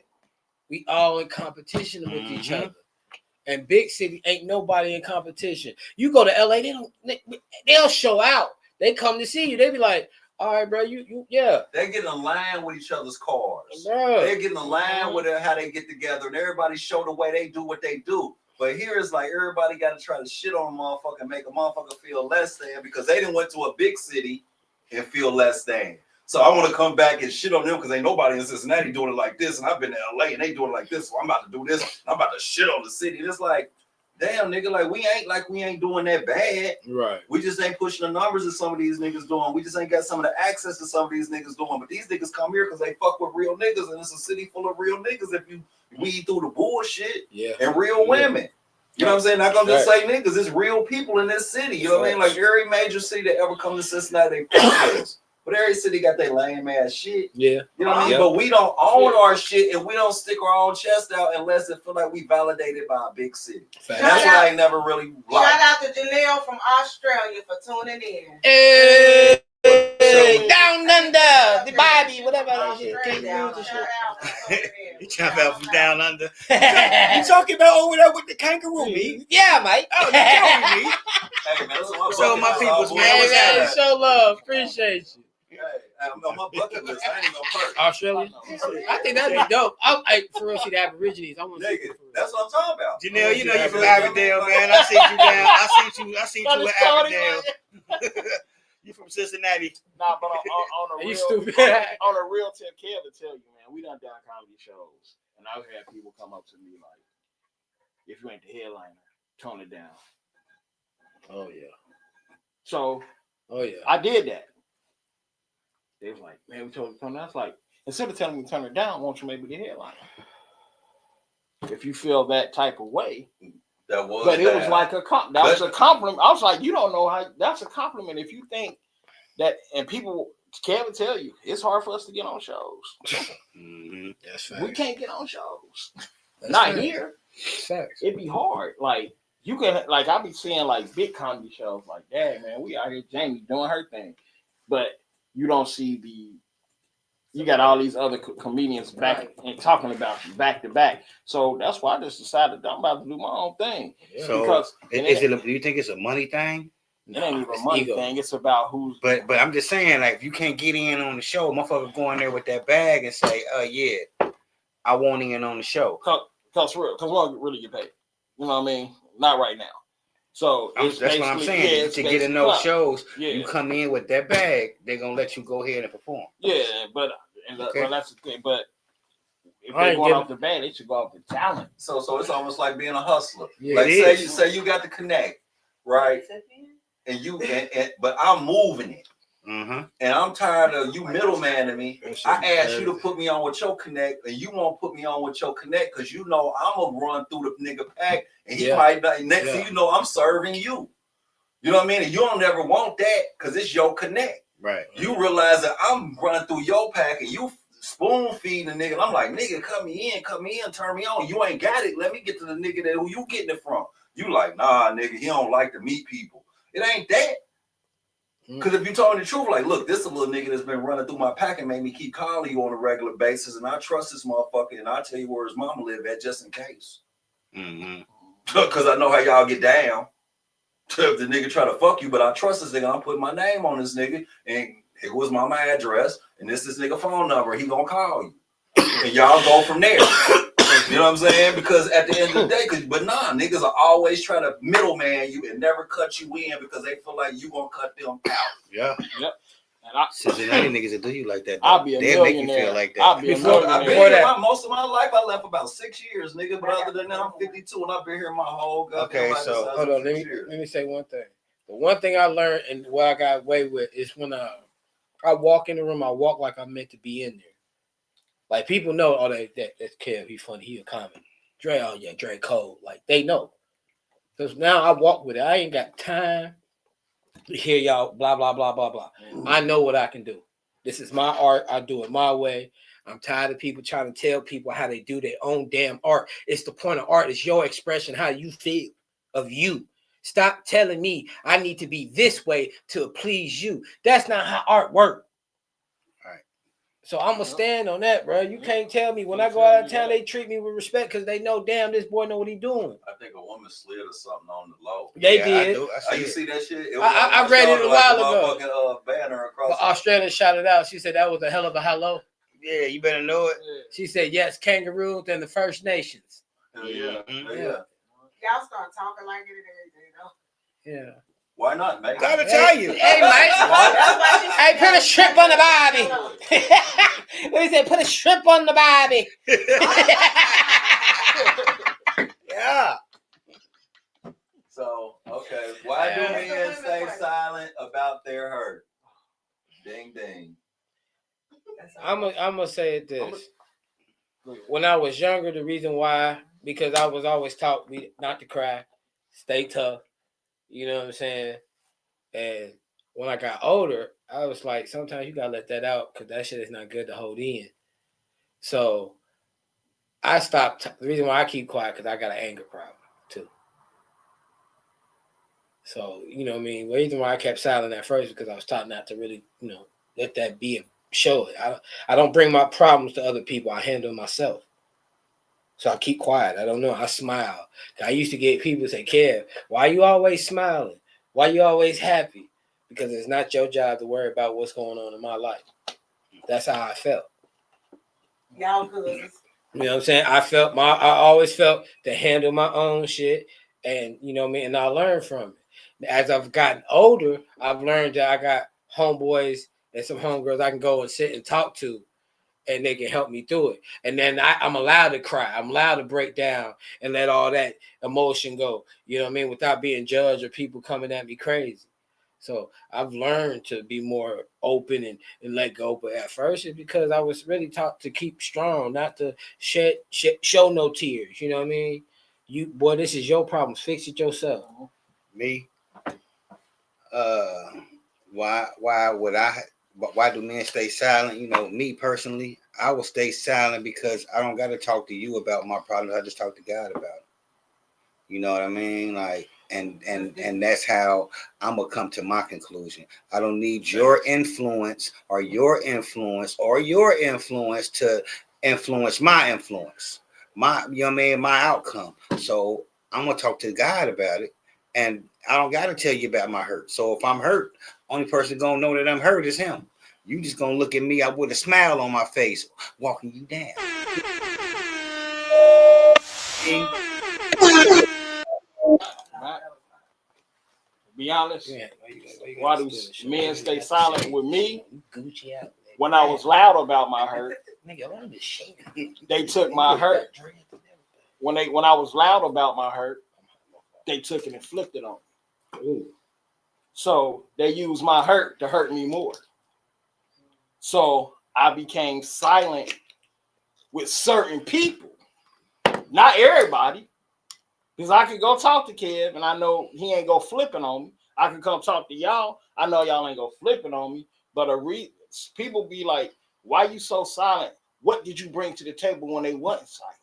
We all in competition with each other. And big city ain't nobody in competition. You go to LA, they'll show out. They come to see you. They be like, all right, bro, you They get in line with each other's cars. Bro. They get in line with how they get together, and everybody show the way they do what they do. But here it's like everybody got to try to shit on a motherfucker and make a motherfucker feel less than because they didn't went to a big city and feel less than. So I want to come back and shit on them because ain't nobody in Cincinnati doing it like this. And I've been to LA and they doing it like this. So I'm about to do this. I'm about to shit on the city. And it's like, damn, nigga, like we ain't doing that bad. Right. We just ain't pushing the numbers that some of these niggas doing. We just ain't got some of the access that some of these niggas doing. But these niggas come here because they fuck with real niggas. And it's a city full of real niggas if you weed through the bullshit and real women. You know what I'm saying? Not gonna just say niggas. It's real people in this city. You know what I mean? Like every major city that ever come to Cincinnati, they fuck. But every city got their lame ass shit. Yeah. You know what I mean? But we don't own our shit and we don't stick our own chest out unless it feel like we validated by a big city. And that's why I never really liked. Shout out to Janelle from Australia for tuning in. Hey, down under the Bobby, whatever that shit. You jump out from down under. You talking about over there with the kangaroo meat? Yeah, mate. Oh, you telling me? Hey, man, So my people's man, Hey, man, show love. Appreciate you. Hey, on my bucket list, I ain't gonna perk. Australia? I think that'd be dope. I for real see the Aborigines. I want to see Nigga, that's what I'm talking about. Janelle, you know you from Aberdeen, man. I seen you down. I seen you in Aberdeen. You from Cincinnati. Nah, but on a You real, stupid. on a real tip, Kev will tell you, man, we done comedy shows, and I've had people come up to me like, if you ain't the headliner, tone it down. Oh yeah. So, oh yeah, I did that. They was like, man, we told you to tone it down. I was like, instead of telling me to turn it down, won't you maybe the headliner? If you feel that type of way. That was But it was like was a compliment. I was like, you don't know how that's a compliment. If you think that, and people can't tell you, it's hard for us to get on shows. Mm-hmm. That's we can't get on shows. That's Not facts. here. Facts. It'd be hard. Like you can, like I be seeing like big comedy shows. Like, dang man, we out here, Jamie doing her thing, but you don't see you got all these other comedians back and talking about you back to back. So that's why I just decided I'm about to do my own thing. So because do you think it's a money thing? It ain't even a money thing. It's about who's. But I'm just saying, like, if you can't get in on the show, motherfucker go in there with that bag and say, yeah, I want in on the show. Cause we don't really get paid. You know what I mean? Not right now. So that's what I'm saying. To get in those shows, you come in with that bag, they're gonna let you go ahead and perform. Yeah, but that's the thing. But if they're going off the bat, they should go off the talent. So it's almost like being a hustler. Yeah, like say you got the connect, right? And but I'm moving it. Mm-hmm. And I'm tired of you middleman me. I asked you to put me on with your connect, and you won't put me on with your connect because you know I'm gonna run through the nigga pack, and he might not. Next thing you know, I'm serving you. You know what I mean? And you don't ever want that because it's your connect. Right. You realize that I'm running through your pack, and you spoon feeding the nigga. And I'm like, nigga, come in, turn me on. You ain't got it. Let me get to the nigga that who you getting it from. You like, nah, nigga, he don't like to meet people. It ain't that. Because if you told me the truth, like, look, this is a little nigga that's been running through my pack and made me keep calling you on a regular basis, and I trust this motherfucker, and I'll tell you where his mama live at just in case. Mm-hmm. Because I know how y'all get down. If the nigga try to fuck you, but I trust this nigga, I'm putting my name on this nigga, and here was my address, and this nigga phone number, he gonna call you. And y'all go from there. You know what I'm saying? Because at the end of the day, but nah, niggas are always trying to middleman you and never cut you in because they feel like you gonna cut them out. Yeah. Yep. And Cincinnati niggas that do you like that. I'll be a They'll make you feel like that. I'll be a millionaire. Most of my life, I left about 6 years, nigga. But other than that, I'm 52 and I've been here my whole goddamn life. So hold on, let me say one thing. The one thing I learned and what I got away with is when I walk in the room, I walk like I'm meant to be in there. Like people know, oh, that's Kev, he's funny, he a comic. Dre, oh yeah, Dre cold. Like they know. Because now I walk with it. I ain't got time to hear y'all blah, blah, blah, blah, blah. I know what I can do. This is my art. I do it my way. I'm tired of people trying to tell people how they do their own damn art. It's the point of art. It's your expression, how you feel of you. Stop telling me I need to be this way to please you. That's not how art works. So I'm gonna stand on that, bro. You can't tell me when I go out of town, they treat me with respect because they know, damn, this boy know what he doing. I think a woman slid or something on the low. They did. You see that shit? I read it a while ago. Banner across. But Australia shouted out. She said that was a hell of a hello. Yeah, you better know it. She said yes, kangaroos and the First Nations. Yeah. Y'all start talking like it and everything, though. Yeah. Why not, man? Gotta tell you. Hey, Mike. Hey, put a shrimp on the barbie. What he said? Put a shrimp on the barbie. Yeah. So, okay. Why do men stay silent about their hurt? Ding, ding. I'm gonna say it this. When I was younger, the reason why because I was always taught not to cry, stay tough. You know what I'm saying? And when I got older, I was like, sometimes you gotta let that out because that shit is not good to hold in. So I stopped. The reason why I keep quiet because I got an anger problem too. So you know what I mean. The reason why I kept silent at first because I was taught not to really, let that be and show it. I don't bring my problems to other people. I handle myself. So I keep quiet. I don't know. I smile. I used to get people say, Kev, why you always smiling? Why you always happy? Because it's not your job to worry about what's going on in my life. That's how I felt. Y'all cousins. You know what I'm saying? I always felt to handle my own shit. And you know what I mean? And I learned from it. As I've gotten older, I've learned that I got homeboys and some homegirls I can go and sit and talk to, and they can help me through it. And then I'm allowed to cry. I'm allowed to break down and let all that emotion go, you know what I mean, without being judged or people coming at me crazy. So I've learned to be more open and let go. But at first, it's because I was really taught to keep strong, not to show no tears. You know what I mean? This is your problem. Fix it yourself. Me? Why do men stay silent? Me personally, I will stay silent because I don't got to talk to you about my problems. I just talk to God about it. You know what I mean? Like, and that's how I'm gonna come to my conclusion. I don't need your influence or your influence or your influence to influence my influence, my outcome. So I'm gonna talk to God about it, and I don't gotta tell you about my hurt. So if I'm hurt, only person gonna know that I'm hurt is him. You just gonna look at me with a smile on my face, walking you down. Be honest, why do men stay silent with me? When I was loud about my hurt, they took my hurt. When I was loud about my hurt, they took it and flipped it on me. So they used my hurt to hurt me more. So I became silent with certain people, not everybody. Because I could go talk to Kev and I know he ain't go flipping on me. I could come talk to y'all. I know y'all ain't go flipping on me. But people be like, why you so silent? What did you bring to the table when they wasn't silent?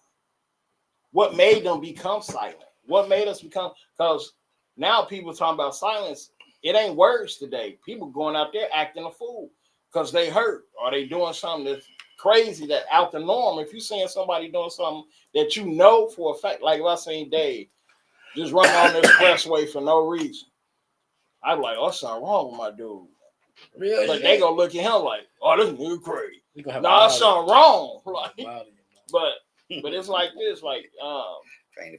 What made them become silent? What made us become? Because now people talking about silence. It ain't words today. People going out there acting a fool because they hurt or they doing something that's crazy, that out the norm. If you seeing somebody doing something that you know for a fact, like if I seen Dave just run on the expressway for no reason, I'd be like, oh, something wrong with my dude. Really? But they gonna look at him like, oh, this nigga crazy. No, something wrong. But it's like this, like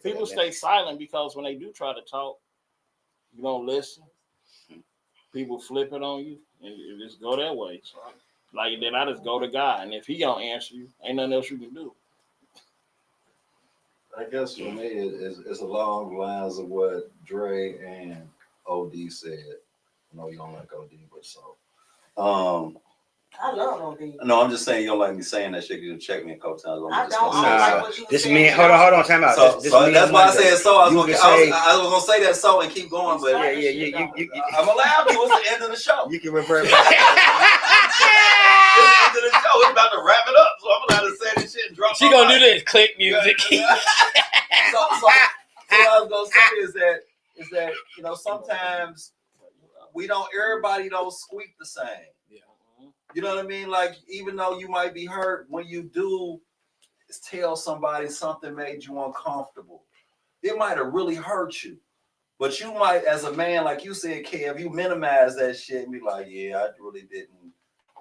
people stay silent because when they do try to talk, you don't listen. People flip it on you and it just go that way. So like then I just go to God, and if he don't answer you, ain't nothing else you can do. I guess for me, it's along the lines of what Dre and OD said. I know you don't like OD, but so. I love OD. No, I'm just saying you don't like me saying that shit. You check me a couple times. I don't like what you this saying. man, hold on, time out. So that's why I said so. I was gonna say that so and keep going, but I'm allowed to. It's the end of the show. You can revert back. It's the end of the show. It's about to wrap it up, so I'm allowed to say this shit and drop. She gonna do this click music. So what I was gonna say is that sometimes everybody don't squeak the same. Yeah. You know what I mean? Like even though you might be hurt, when you do tell somebody something made you uncomfortable, it might have really hurt you. But you might, as a man, like you said, Kev, you minimize that shit and be like, yeah,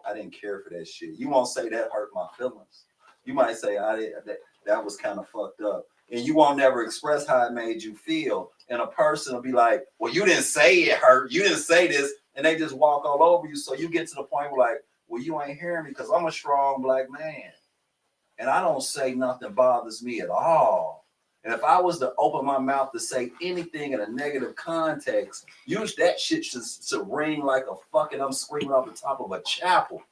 I didn't care for that shit. You won't say that hurt my feelings. You might say that was kind of fucked up. And you won't never express how it made you feel. And a person will be like, well, you didn't say it hurt. You didn't say this. And they just walk all over you. So you get to the point where like, well, you ain't hearing me because I'm a strong black man. And I don't say nothing bothers me at all. And if I was to open my mouth to say anything in a negative context, use that shit should ring like a fucking, I'm screaming off the top of a chapel.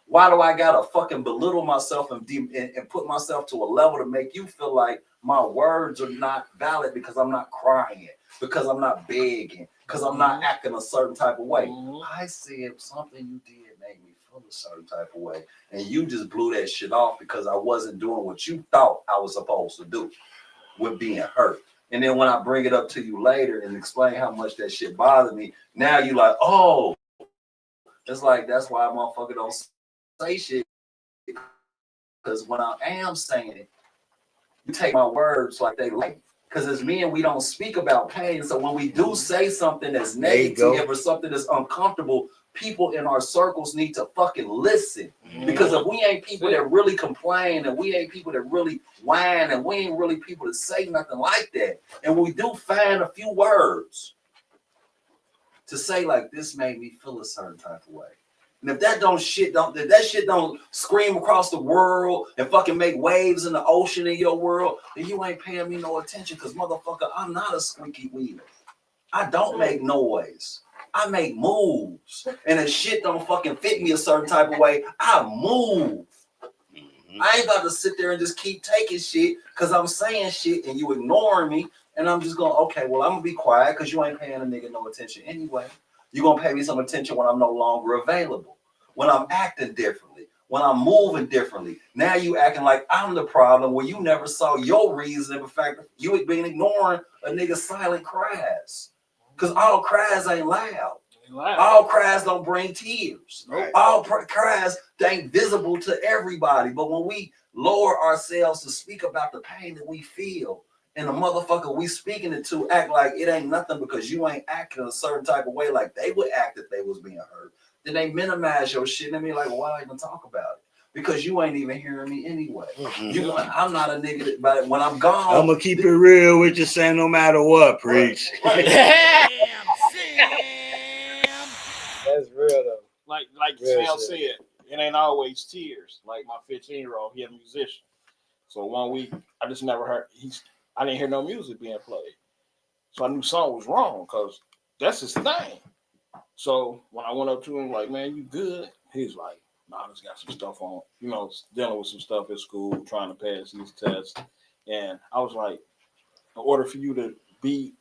Why do I gotta fucking belittle myself and put myself to a level to make you feel like my words are not valid because I'm not crying, because I'm not begging, because I'm not acting a certain type of way? I said something you did made me feel a certain type of way, and you just blew that shit off because I wasn't doing what you thought I was supposed to do with being hurt. And then when I bring it up to you later and explain how much that shit bothered me, now you like, oh, it's like that's why a motherfucker don't say shit, because when I am saying it, you take my words like they like. Because as men, we don't speak about pain. So when we do say something that's negative or something that's uncomfortable, people in our circles need to fucking listen. Because if we ain't people that really complain, and we ain't people that really whine, and we ain't really people that say nothing like that, and we do find a few words to say like, this made me feel a certain type of way. And if that shit don't scream across the world and fucking make waves in the ocean in your world, then you ain't paying me no attention, because motherfucker, I'm not a squeaky wheel. I don't make noise. I make moves. And if shit don't fucking fit me a certain type of way, I move. I ain't about to sit there and just keep taking shit because I'm saying shit and you ignoring me, and I'm just going, okay, well, I'm gonna be quiet because you ain't paying a nigga no attention anyway. You're gonna pay me some attention when I'm no longer available, when I'm acting differently, when I'm moving differently. Now you acting like I'm the problem when you never saw your reason. In fact, you had been ignoring a nigga's silent cries. Because all cries ain't loud. All cries don't bring tears. Right. All cries ain't visible to everybody. But when we lower ourselves to speak about the pain that we feel, and the motherfucker we speaking it to act like it ain't nothing because you ain't acting a certain type of way like they would act if they was being hurt, then they minimize your shit and they be like, well, why even talk about it? Because you ain't even hearing me anyway. I'm not a nigga that, but when I'm gone, I'm gonna keep it real with you, saying no matter what, preach. That's real though. Like Sam said, it ain't always tears. Like my 15-year-old, he a musician. So one week I just never heard I didn't hear no music being played. So I knew something was wrong because that's his thing. So when I went up to him, like, man, you good? He's like, nah, I just got some stuff on, dealing with some stuff at school, trying to pass these tests. And I was like, in order for you to be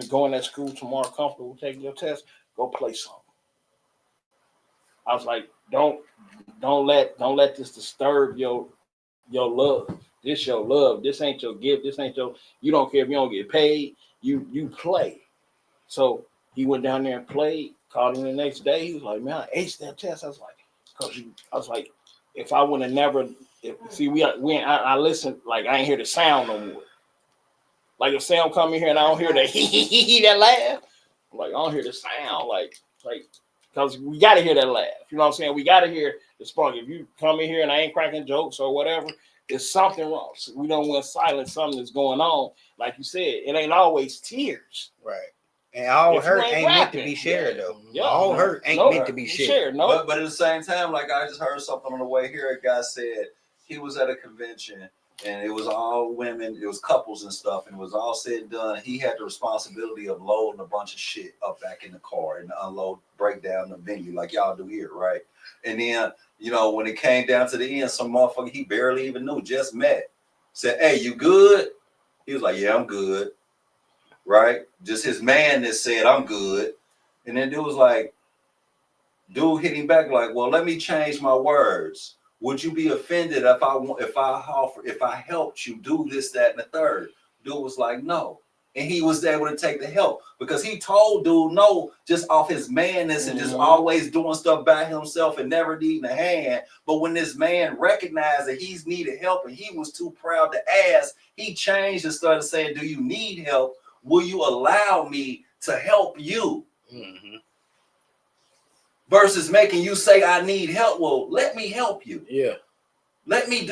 going at school tomorrow comfortable taking your test, go play something. I was like, don't let this disturb your love. This your love. This ain't your gift. This ain't your. You don't care if you don't get paid. You play. So he went down there and played. Called him the next day. He was like, man, I aced that test. I was like, if I would have never. I listened, like I ain't hear the sound no more. Like if Sam come in here and I don't hear that that laugh, I'm like I don't hear the sound, like because we got to hear that laugh. You know what I'm saying? We got to hear the spark. If you come in here and I ain't cracking jokes or whatever, there's something wrong. So we don't want silence. Something that's going on. Like you said, it ain't always tears. Right. And all hurt ain't meant to be shared, though. Yeah. All hurt ain't meant to be shared. No. But at the same time, like I just heard something on the way here. A guy said he was at a convention and it was all women, it was couples and stuff, and it was all said and done. He had the responsibility of loading a bunch of shit up back in the car and break down the venue like y'all do here, right? And then, when it came down to the end, some motherfucker he barely even knew, just met, said, hey, you good? He was like, yeah, I'm good. Right? Just his man that said, I'm good. And then dude hit him back like, well, let me change my words. Would you be offended if I helped you do this, that, and the third? Dude was like, no. And he was able to take the help because he told dude no, just off his manness and just always doing stuff by himself and never needing a hand. But when this man recognized that he's needed help and he was too proud to ask, he changed and started saying, do you need help? Will you allow me to help you? Mm-hmm. Versus making you say, I need help. Well, let me help you. Yeah. Let me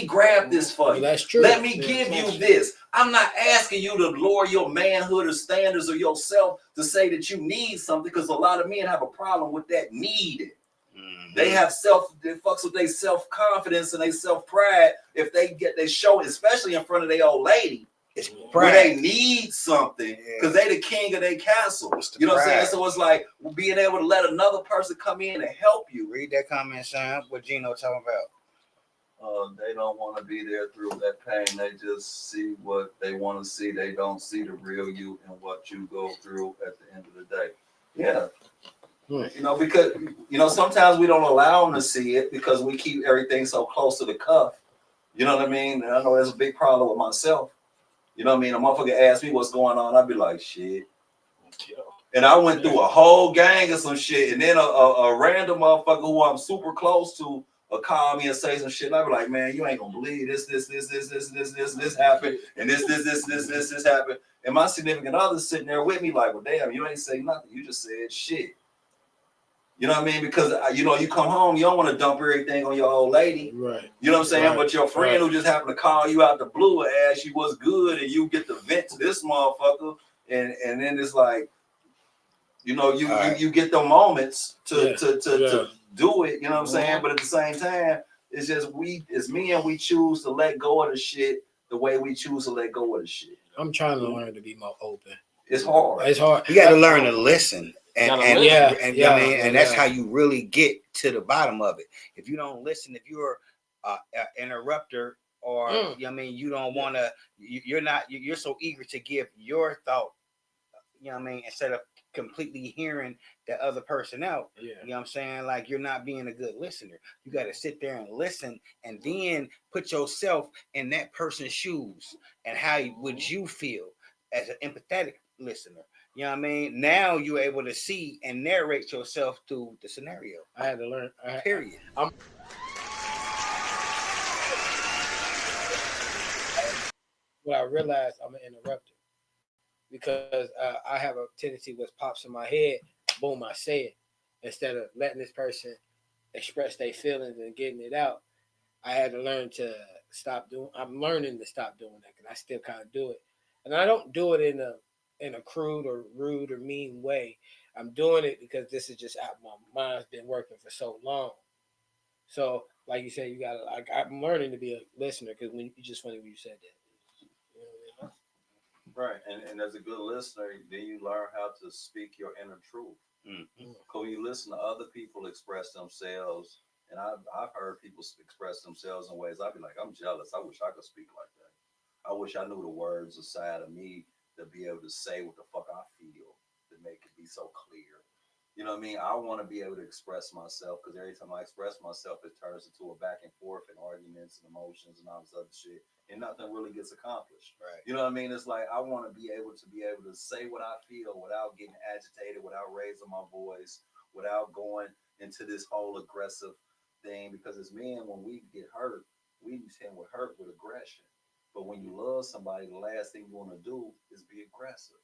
grab this for you. That's true. Let me give you this. I'm not asking you to lower your manhood or standards or yourself to say that you need something, because a lot of men have a problem with that needing. Mm-hmm. They fucks with their self-confidence and their self-pride if they show, especially in front of their old lady. It's where pride. they need something because they the king of their castle. It's the You know what I'm saying? pride. So it's like being able to let another person come in and help you. Read that comment, Sam. What Gino talking about? They don't want to be there through that pain. They just see what they want to see. They don't see the real you and what you go through at the end of the day. Yeah. You know, because, you know, sometimes we don't allow them to see it because we keep everything so close to the cuff. You know what I mean? And I know that's a big problem with myself. You know what I mean? A motherfucker ask me what's going on. I'd be like, shit. And I went through a whole gang of some shit. And then a random motherfucker who I'm super close to will call me and say some shit. And I'd be like, man, you ain't gonna believe this happened. And this happened. And my significant other's sitting there with me like, well, damn, you ain't say nothing. You just said shit. You know what I mean? Because, you know, you come home, you don't want to dump everything on your old lady. Right. You know what I'm saying? Right. But your friend who just happened to call you out the blue and ask you what's good, and you get to vent to this motherfucker. And then it's like, you know, you get the moments to do it. You know what I'm saying? But at the same time, it's just it's me and we choose to let go of the shit the way we choose to let go of the shit. I'm trying to learn to be more open. It's hard. It's hard. You got to learn to listen. And that's how you really get to the bottom of it. If you don't listen, if you're an interrupter or you know what I mean, you don't want to, you're so eager to give your thought, you know what I mean, instead of completely hearing the other person out. You know what I'm saying? Like, you're not being a good listener. You got to sit there and listen and then put yourself in that person's shoes and how would you feel as an empathetic listener. You know what I mean? Now you're able to see and narrate yourself through the scenario. I had to learn. Period. What I realized, I'm an interrupter because I have a tendency what pops in my head, boom, I say it. Instead of letting this person express their feelings and getting it out, I had to learn to stop doing. I'm learning to stop doing that because I still kind of do it, and I don't do it in a crude or rude or mean way. I'm doing it because this is just how my mind's been working for so long. So, like you said, you gotta. I'm learning to be a listener because when you just funny when you said that. You know? Right, and as a good listener, then you learn how to speak your inner truth. Because when you listen to other people express themselves, and I've heard people express themselves in ways I'd be like, I'm jealous. I wish I could speak like that. I wish I knew the words aside of me to be able to say what the fuck I feel, to make it be so clear. You know what I mean? I want to be able to express myself because every time I express myself, it turns into a back and forth and arguments and emotions and all this other shit, and nothing really gets accomplished. Right. You know what I mean? It's like I want to be able to say what I feel without getting agitated, without raising my voice, without going into this whole aggressive thing. Because as men, when we get hurt, we tend to hurt with aggression. But when you love somebody, the last thing you want to do is be aggressive.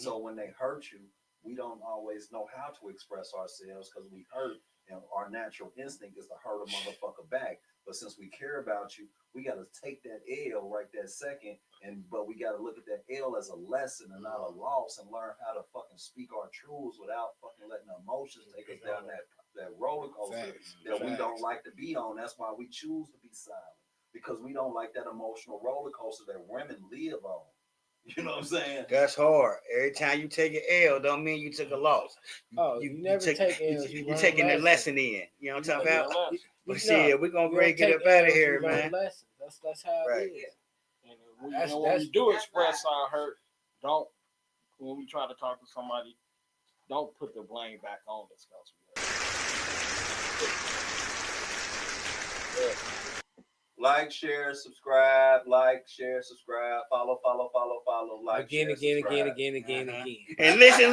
So when they hurt you, we don't always know how to express ourselves because we hurt, and our natural instinct is to hurt a motherfucker back. But since we care about you, we got to take that L right that second, but we got to look at that L as a lesson and not a loss, and learn how to fucking speak our truths without fucking letting the emotions take us down that roller coaster that we don't like to be on. That's why we choose to be silent, because we don't like that emotional roller coaster that women live on. You know what I'm saying? That's hard. Every time you take an L, don't mean you took a loss. You never take L's. You're taking the lesson in. You know what I'm talking about? But shit, we're going to get up out of here, man. That's how it is. And when we do express our hurt, when we try to talk to somebody, don't put the blame back on us. Like, share, subscribe. Like, share, subscribe. Follow. Like, again. And listen.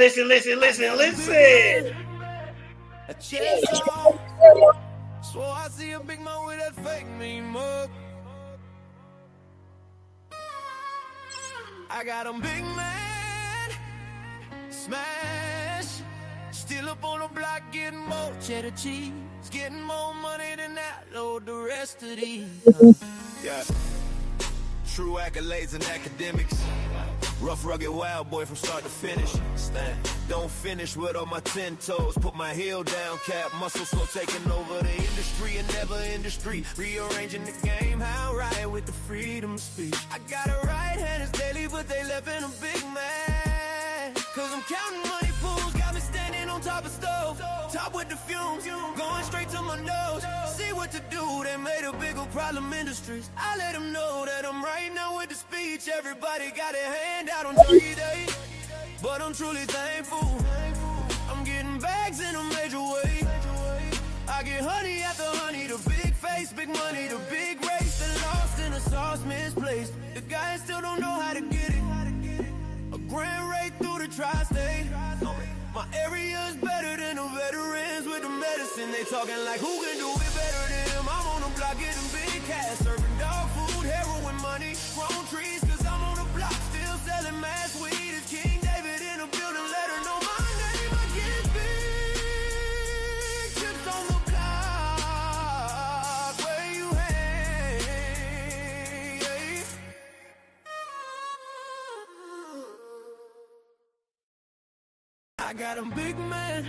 A chest off. So I see a big man with that fake mean mug. I got a big man. Smash. Still up on the block getting more cheddar cheese. Getting more money than that, load the rest of these. Yeah. True accolades and academics. Rough, rugged, wild boy from start to finish. Don't finish with all my 10 toes. Put my heel down, cap, muscle slow, taking over the industry and never industry. Rearranging the game, how right with the freedom of speech. I got a right hand, it's daily but they left in a big man. Cause I'm counting money pools, got me standing on top of stove. Top with the fumes, going straight to my nose. See what to do, they made a bigger problem industries. I let them know that I'm right now with the speech. Everybody got a hand out on Turkey Day, but I'm truly thankful. I'm getting bags in a major way. I get honey after honey, the big face, big money, the big race, the lost in the sauce misplaced. The guys still don't know how to get it. A grand rate through the tri-state. My area is better than the veterans with the medicine. They talking like who can do it better than him. I'm on the block getting big cash, serving dog food, heroin money, grown trees, cause I'm on the block still selling mass weed. It's King David in the building, let her know my name. I get big chips on the block, where you hang. I got a big man,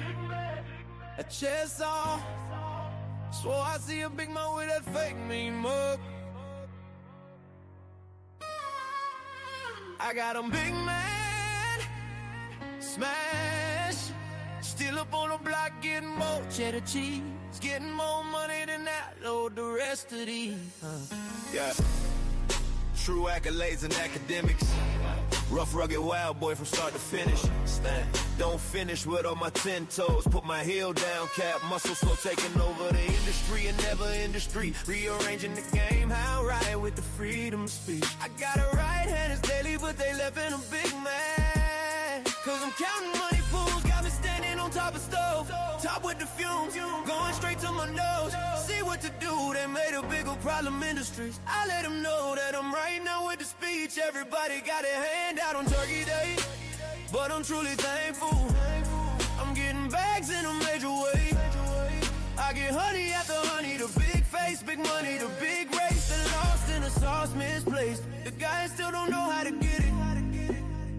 a chest on. Swore I see a big man with that fake mean mug. I got a big man, smash. Still up on the block getting more cheddar cheese. Getting more money than that, load the rest of these. Yeah. True accolades and academics. Rough, rugged, wild boy from start to finish. Stand. Don't finish with all my 10 toes. Put my heel down, cap, muscle slow, taking over the industry and never industry. Rearranging the game, how right with the freedom of speech. I got a right hand, it's daily, but they left in a big man. Cause I'm counting money pools, got me standing on top of stove. Top with the fumes, going straight to my nose. See what to do, they made a bigger problem industries. I let them know that I'm right now with the speech. Everybody got a hand out on Turkey Day, but I'm truly thankful. I'm getting bags in a major way. I get honey after honey, the big face, big money, the big race, the lost in the sauce misplaced. The guys still don't know how to get it.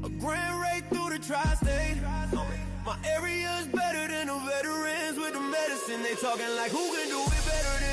A grand rate through the tri-state. My area is better than the veterans with the medicine. They talking like who can do it better than